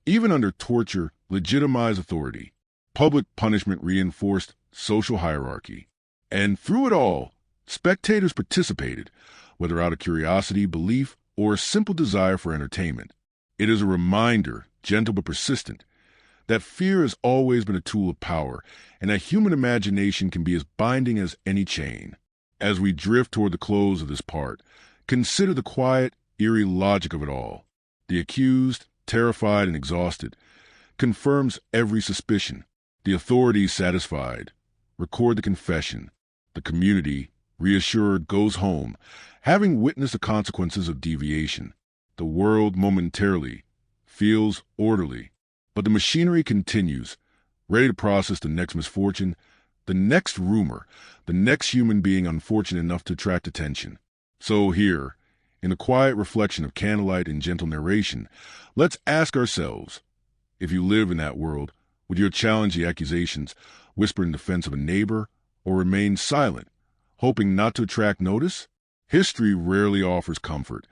even under torture, legitimized authority. Public punishment reinforced social hierarchy. And through it all, spectators participated, whether out of curiosity, belief, or a simple desire for entertainment. It is a reminder, gentle but persistent, that fear has always been a tool of power, and that human imagination can be as binding as any chain. As we drift toward the close of this part, consider the quiet, eerie logic of it all. The accused, terrified and exhausted, confirms every suspicion. The authorities satisfied, record the confession. The community, reassured, goes home, having witnessed the consequences of deviation. The world momentarily feels orderly, but the machinery continues, ready to process the next misfortune, the next rumor, the next human being unfortunate enough to attract attention. So here, in the quiet reflection of candlelight and gentle narration, let's ask ourselves, if you live in that world, would you challenge the accusations, whisper in defense of a neighbor, or remain silent, hoping not to attract notice? History rarely offers comfort,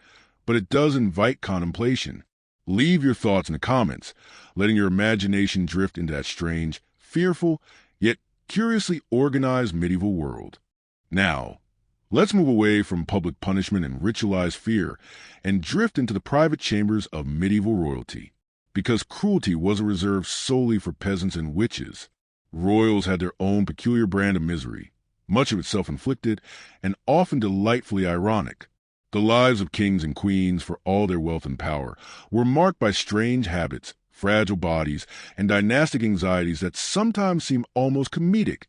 but it does invite contemplation. Leave your thoughts in the comments, letting your imagination drift into that strange, fearful, yet curiously organized medieval world. Now, let's move away from public punishment and ritualized fear and drift into the private chambers of medieval royalty. Because cruelty wasn't reserved solely for peasants and witches. Royals had their own peculiar brand of misery, much of it self-inflicted and often delightfully ironic. The lives of kings and queens, for all their wealth and power, were marked by strange habits, fragile bodies, and dynastic anxieties that sometimes seem almost comedic,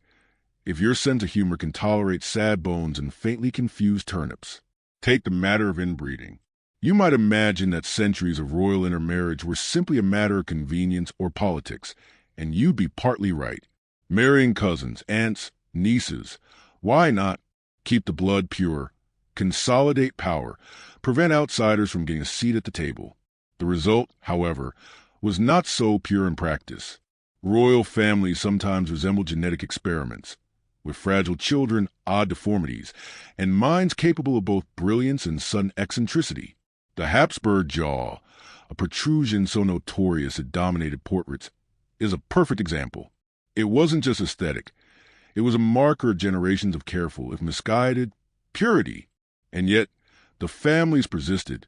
if your sense of humor can tolerate sad bones and faintly confused turnips. Take the matter of inbreeding. You might imagine that centuries of royal intermarriage were simply a matter of convenience or politics, and you'd be partly right. Marrying cousins, aunts, nieces, why not? Keep the blood pure, consolidate power, prevent outsiders from getting a seat at the table. The result, however, was not so pure in practice. Royal families sometimes resembled genetic experiments, with fragile children, odd deformities, and minds capable of both brilliance and sudden eccentricity. The Habsburg jaw, a protrusion so notorious it dominated portraits, is a perfect example. It wasn't just aesthetic. It was a marker of generations of careful, if misguided, purity. And yet, the families persisted,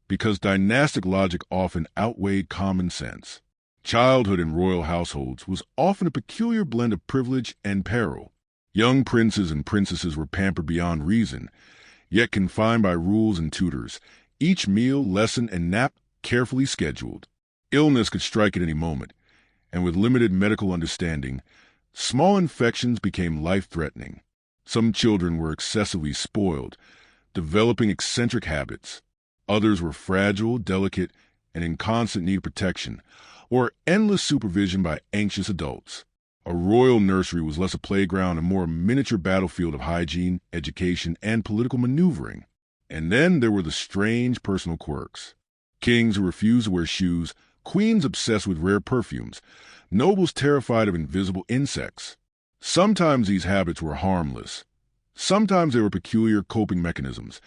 because dynastic logic often outweighed common sense. Childhood in royal households was often a peculiar blend of privilege and peril. Young princes and princesses were pampered beyond reason, yet confined by rules and tutors, each meal, lesson, and nap carefully scheduled. Illness could strike at any moment, and with limited medical understanding, small infections became life-threatening. Some children were excessively spoiled, developing eccentric habits. Others were fragile, delicate, and in constant need of protection, or endless supervision by anxious adults. A royal nursery was less a playground and more a miniature battlefield of hygiene, education, and political maneuvering. And then there were the strange personal quirks. Kings who refused to wear shoes, queens obsessed with rare perfumes, nobles terrified of invisible insects. Sometimes these habits were harmless. Sometimes they were peculiar coping mechanisms,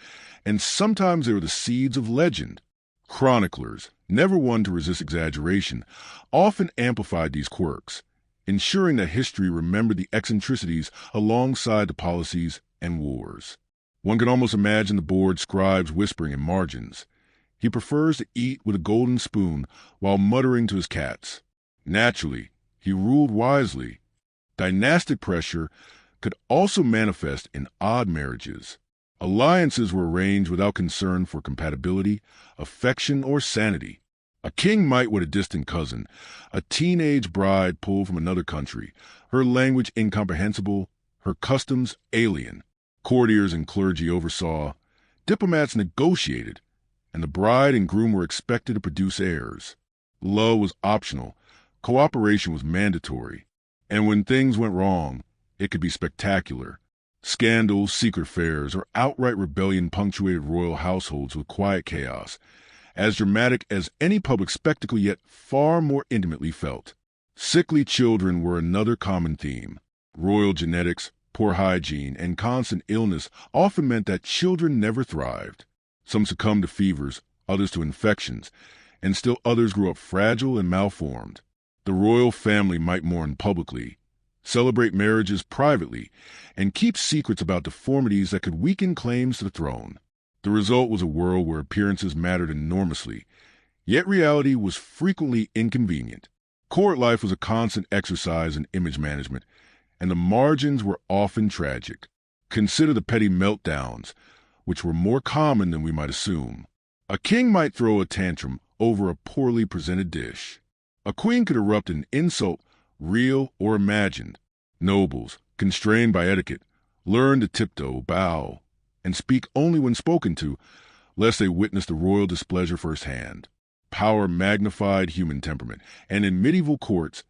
and sometimes they were the seeds of legend. Chroniclers, never one to resist exaggeration, often amplified these quirks, ensuring that history remembered the eccentricities alongside the policies and wars. One can almost imagine the bored scribes whispering in margins. He prefers to eat with a golden spoon while muttering to his cats. Naturally, he ruled wisely. Dynastic pressure could also manifest in odd marriages. Alliances were arranged without concern for compatibility, affection, or sanity. A king might wed a distant cousin, a teenage bride pulled from another country, her language incomprehensible, her customs alien. Courtiers and clergy oversaw, diplomats negotiated, and the bride and groom were expected to produce heirs. Love was optional, cooperation was mandatory, and when things went wrong, it could be spectacular. Scandals, secret affairs, or outright rebellion punctuated royal households with quiet chaos, as dramatic as any public spectacle, yet far more intimately felt. Sickly children were another common theme. Royal genetics, poor hygiene, and constant illness often meant that children never thrived. Some succumbed to fevers, others to infections, and still others grew up fragile and malformed. The royal family might mourn publicly, celebrate marriages privately, and keep secrets about deformities that could weaken claims to the throne. The result was a world where appearances mattered enormously, yet reality was frequently inconvenient. Court life was a constant exercise in image management, and the margins were often tragic. Consider the petty meltdowns, which were more common than we might assume. A king might throw a tantrum over a poorly presented dish. A queen could erupt in insult, real or imagined. Nobles, constrained by etiquette, learned to tiptoe, bow, and speak only when spoken to, lest they witness the royal displeasure firsthand. Power magnified human temperament, and in medieval courts,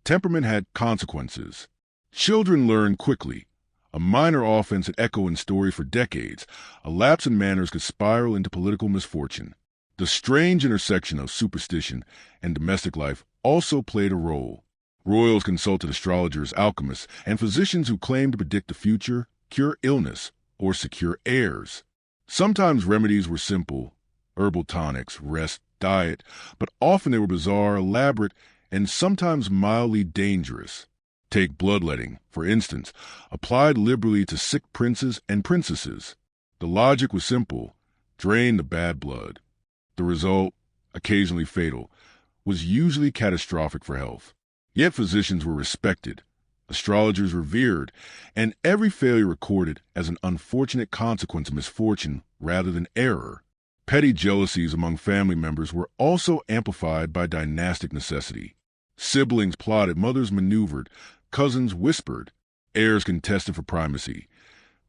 temperament had consequences. Children learned quickly. A minor offense would echo in stories for decades. A lapse in manners could spiral into political misfortune. The strange intersection of superstition and domestic life also played a role. Royals consulted astrologers, alchemists, and physicians who claimed to predict the future, cure illness, or secure heirs. Sometimes remedies were simple, herbal tonics, rest, diet, but often they were bizarre, elaborate, and sometimes mildly dangerous. Take bloodletting, for instance, applied liberally to sick princes and princesses. The logic was simple: drain the bad blood. The result, occasionally fatal, was usually catastrophic for health. Yet physicians were respected, astrologers revered, and every failure recorded as an unfortunate consequence of misfortune rather than error. Petty jealousies among family members were also amplified by dynastic necessity. Siblings plotted, mothers maneuvered, cousins whispered, heirs contested for primacy.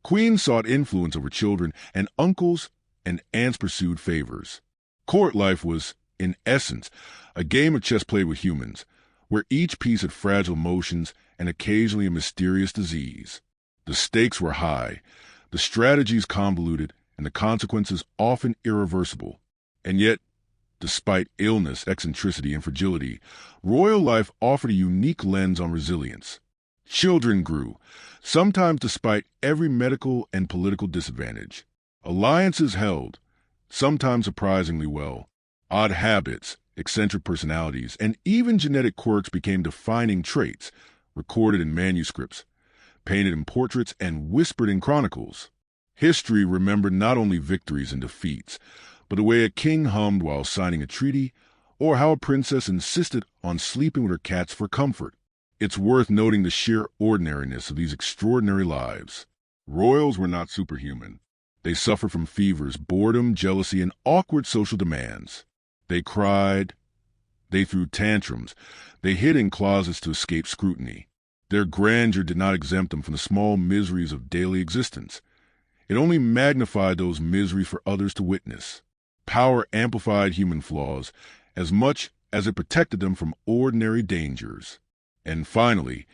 Queens sought influence over children, and uncles and aunts pursued favors. Court life was, in essence, a game of chess played with humans, where each piece had fragile motions and occasionally a mysterious disease. The stakes were high, the strategies convoluted, and the consequences often irreversible. And yet, despite illness, eccentricity, and fragility, royal life offered a unique lens on resilience. Children grew, sometimes despite every medical and political disadvantage. Alliances held, sometimes surprisingly well. Odd habits, eccentric personalities, and even genetic quirks became defining traits, recorded in manuscripts, painted in portraits, and whispered in chronicles. History remembered not only victories and defeats, but the way a king hummed while signing a treaty, or how a princess insisted on sleeping with her cats for comfort. It's worth noting the sheer ordinariness of these extraordinary lives. Royals were not superhuman. They suffered from fevers, boredom, jealousy, and awkward social demands. They cried, they threw tantrums, they hid in closets to escape scrutiny. Their grandeur did not exempt them from the small miseries of daily existence. It only magnified those miseries for others to witness. Power amplified human flaws as much as it protected them from ordinary dangers. And finally,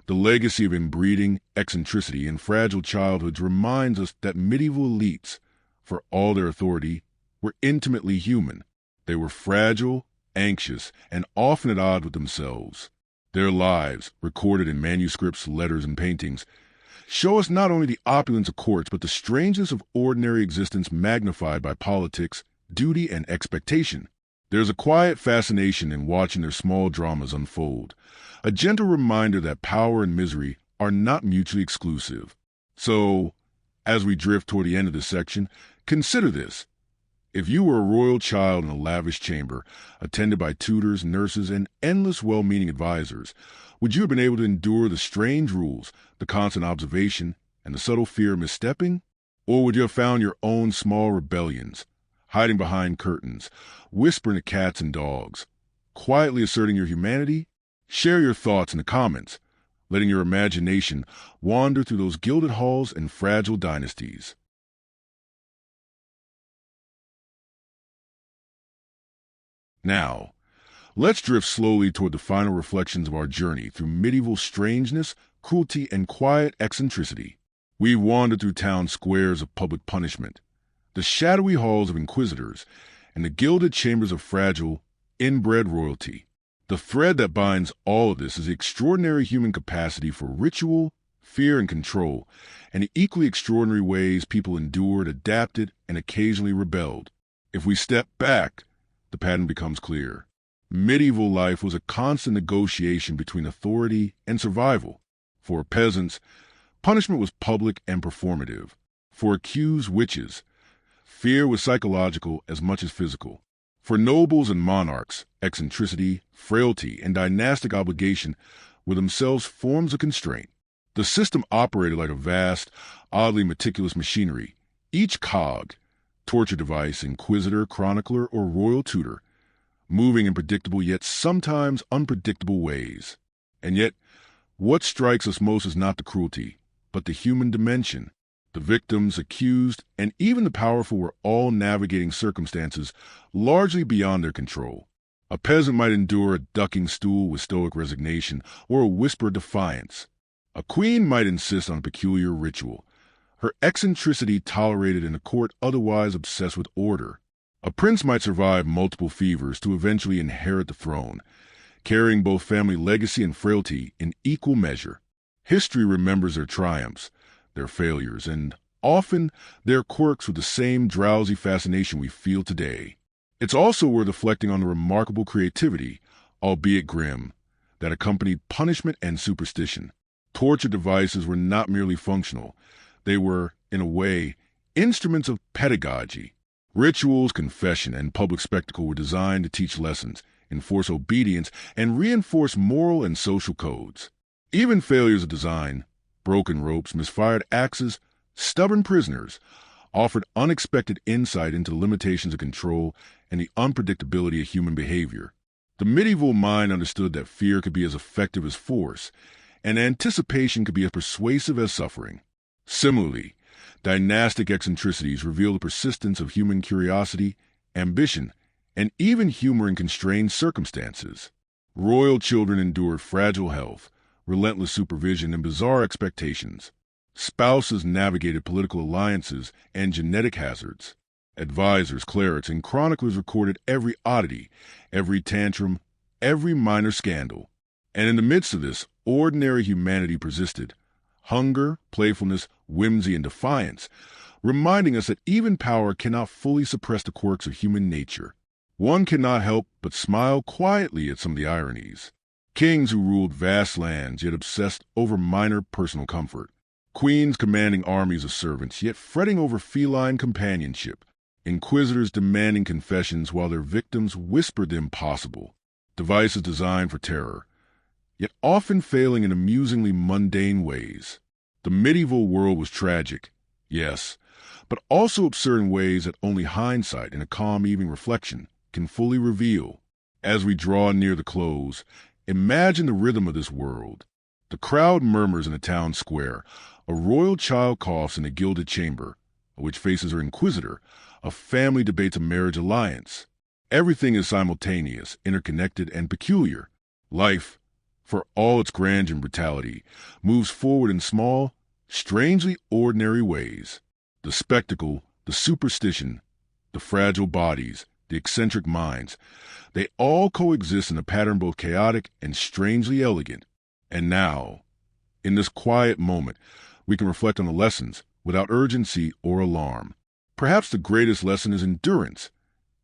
the legacy of inbreeding, eccentricity, and fragile childhoods reminds us that medieval elites, for all their authority, were intimately human. They were fragile, anxious, and often at odds with themselves. Their lives, recorded in manuscripts, letters, and paintings, show us not only the opulence of courts, but the strangeness of ordinary existence magnified by politics, duty, and expectation. There's a quiet fascination in watching their small dramas unfold, a gentle reminder that power and misery are not mutually exclusive. So, as we drift toward the end of this section, consider this. If you were a royal child in a lavish chamber, attended by tutors, nurses, and endless well-meaning advisors, would you have been able to endure the strange rules, the constant observation, and the subtle fear of misstepping? Or would you have found your own small rebellions, hiding behind curtains, whispering to cats and dogs, quietly asserting your humanity? Share your thoughts in the comments, letting your imagination wander through those gilded halls and fragile dynasties. Now, let's drift slowly toward the final reflections of our journey through medieval strangeness, cruelty, and quiet eccentricity. We wandered through town squares of public punishment, the shadowy halls of inquisitors, and the gilded chambers of fragile, inbred royalty. The thread that binds all of this is the extraordinary human capacity for ritual, fear, and control, and the equally extraordinary ways people endured, adapted, and occasionally rebelled. If we step back, the pattern becomes clear. Medieval life was a constant negotiation between authority and survival. For peasants, punishment was public and performative. For accused witches, fear was psychological as much as physical. For nobles and monarchs, eccentricity, frailty, and dynastic obligation were themselves forms of constraint. The system operated like a vast, oddly meticulous machinery. Each cog, torture device, inquisitor, chronicler, or royal tutor, moving in predictable yet sometimes unpredictable ways. And yet, what strikes us most is not the cruelty, but the human dimension. The victims, accused, and even the powerful were all navigating circumstances largely beyond their control. A peasant might endure a ducking stool with stoic resignation or a whispered defiance. A queen might insist on a peculiar ritual, her eccentricity tolerated in a court otherwise obsessed with order. A prince might survive multiple fevers to eventually inherit the throne, carrying both family legacy and frailty in equal measure. History remembers their triumphs, their failures, and often their quirks with the same drowsy fascination we feel today. It's also worth reflecting on the remarkable creativity, albeit grim, that accompanied punishment and superstition. Torture devices were not merely functional. They were, in a way, instruments of pedagogy. Rituals, confession, and public spectacle were designed to teach lessons, enforce obedience, and reinforce moral and social codes. Even failures of design, broken ropes, misfired axes, stubborn prisoners, offered unexpected insight into the limitations of control and the unpredictability of human behavior. The medieval mind understood that fear could be as effective as force, and anticipation could be as persuasive as suffering. Similarly, dynastic eccentricities reveal the persistence of human curiosity, ambition, and even humor in constrained circumstances. Royal children endured fragile health, relentless supervision, and bizarre expectations. Spouses navigated political alliances and genetic hazards. Advisors, clerics, and chroniclers recorded every oddity, every tantrum, every minor scandal. And in the midst of this, ordinary humanity persisted. Hunger, playfulness, whimsy, and defiance, reminding us that even power cannot fully suppress the quirks of human nature. One cannot help but smile quietly at some of the ironies. Kings who ruled vast lands, yet obsessed over minor personal comfort. Queens commanding armies of servants, yet fretting over feline companionship. Inquisitors demanding confessions while their victims whispered the impossible. Devices designed for terror, yet often failing in amusingly mundane ways. The medieval world was tragic, yes, but also absurd in ways that only hindsight and a calm evening reflection can fully reveal. As we draw near the close, imagine the rhythm of this world. The crowd murmurs in a town square. A royal child coughs in a gilded chamber, which faces her inquisitor. A family debates a marriage alliance. Everything is simultaneous, interconnected, and peculiar. Life, for all its grandeur and brutality, moves forward in small, strangely ordinary ways. The spectacle, the superstition, the fragile bodies, the eccentric minds, they all coexist in a pattern both chaotic and strangely elegant. And now, in this quiet moment, we can reflect on the lessons without urgency or alarm. Perhaps the greatest lesson is endurance.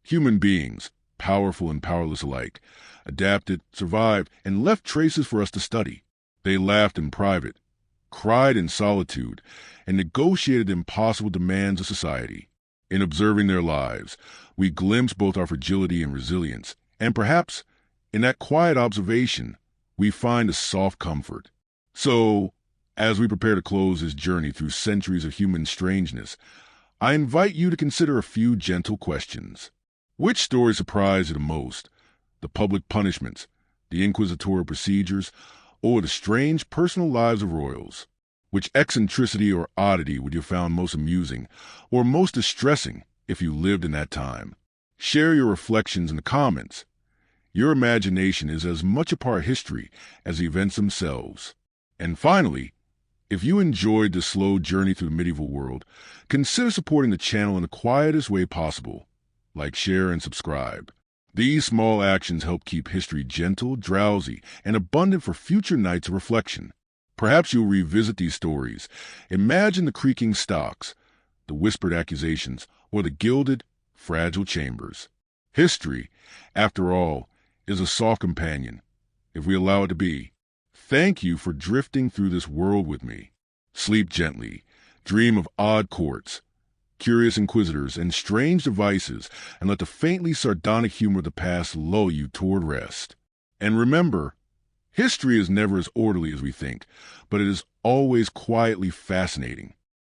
Human beings, powerful and powerless alike, adapted, survived, and left traces for us to study. They laughed in private, cried in solitude, and negotiated the impossible demands of society. In observing their lives, we glimpse both our fragility and resilience, and perhaps, in that quiet observation, we find a soft comfort. So, as we prepare to close this journey through centuries of human strangeness, I invite you to consider a few gentle questions. Which story surprised you the most? The public punishments, the inquisitorial procedures, or the strange personal lives of royals? Which eccentricity or oddity would you have found most amusing or most distressing if you lived in that time? Share your reflections in the comments. Your imagination is as much a part of history as the events themselves. And finally, If you enjoyed this slow journey through the medieval world, consider supporting the channel in the quietest way possible. Like, share, and subscribe. These small actions help keep history gentle, drowsy, and abundant for future nights of reflection. Perhaps you'll revisit these stories. Imagine the creaking stocks, the whispered accusations, or the gilded, fragile chambers. History, after all, is a soft companion, if we allow it to be. Thank you for drifting through this world with me. Sleep gently. Dream of odd courts, curious inquisitors, and strange devices, and let the faintly sardonic humor of the past lull you toward rest. And remember, history is never as orderly as we think, but it is always quietly fascinating.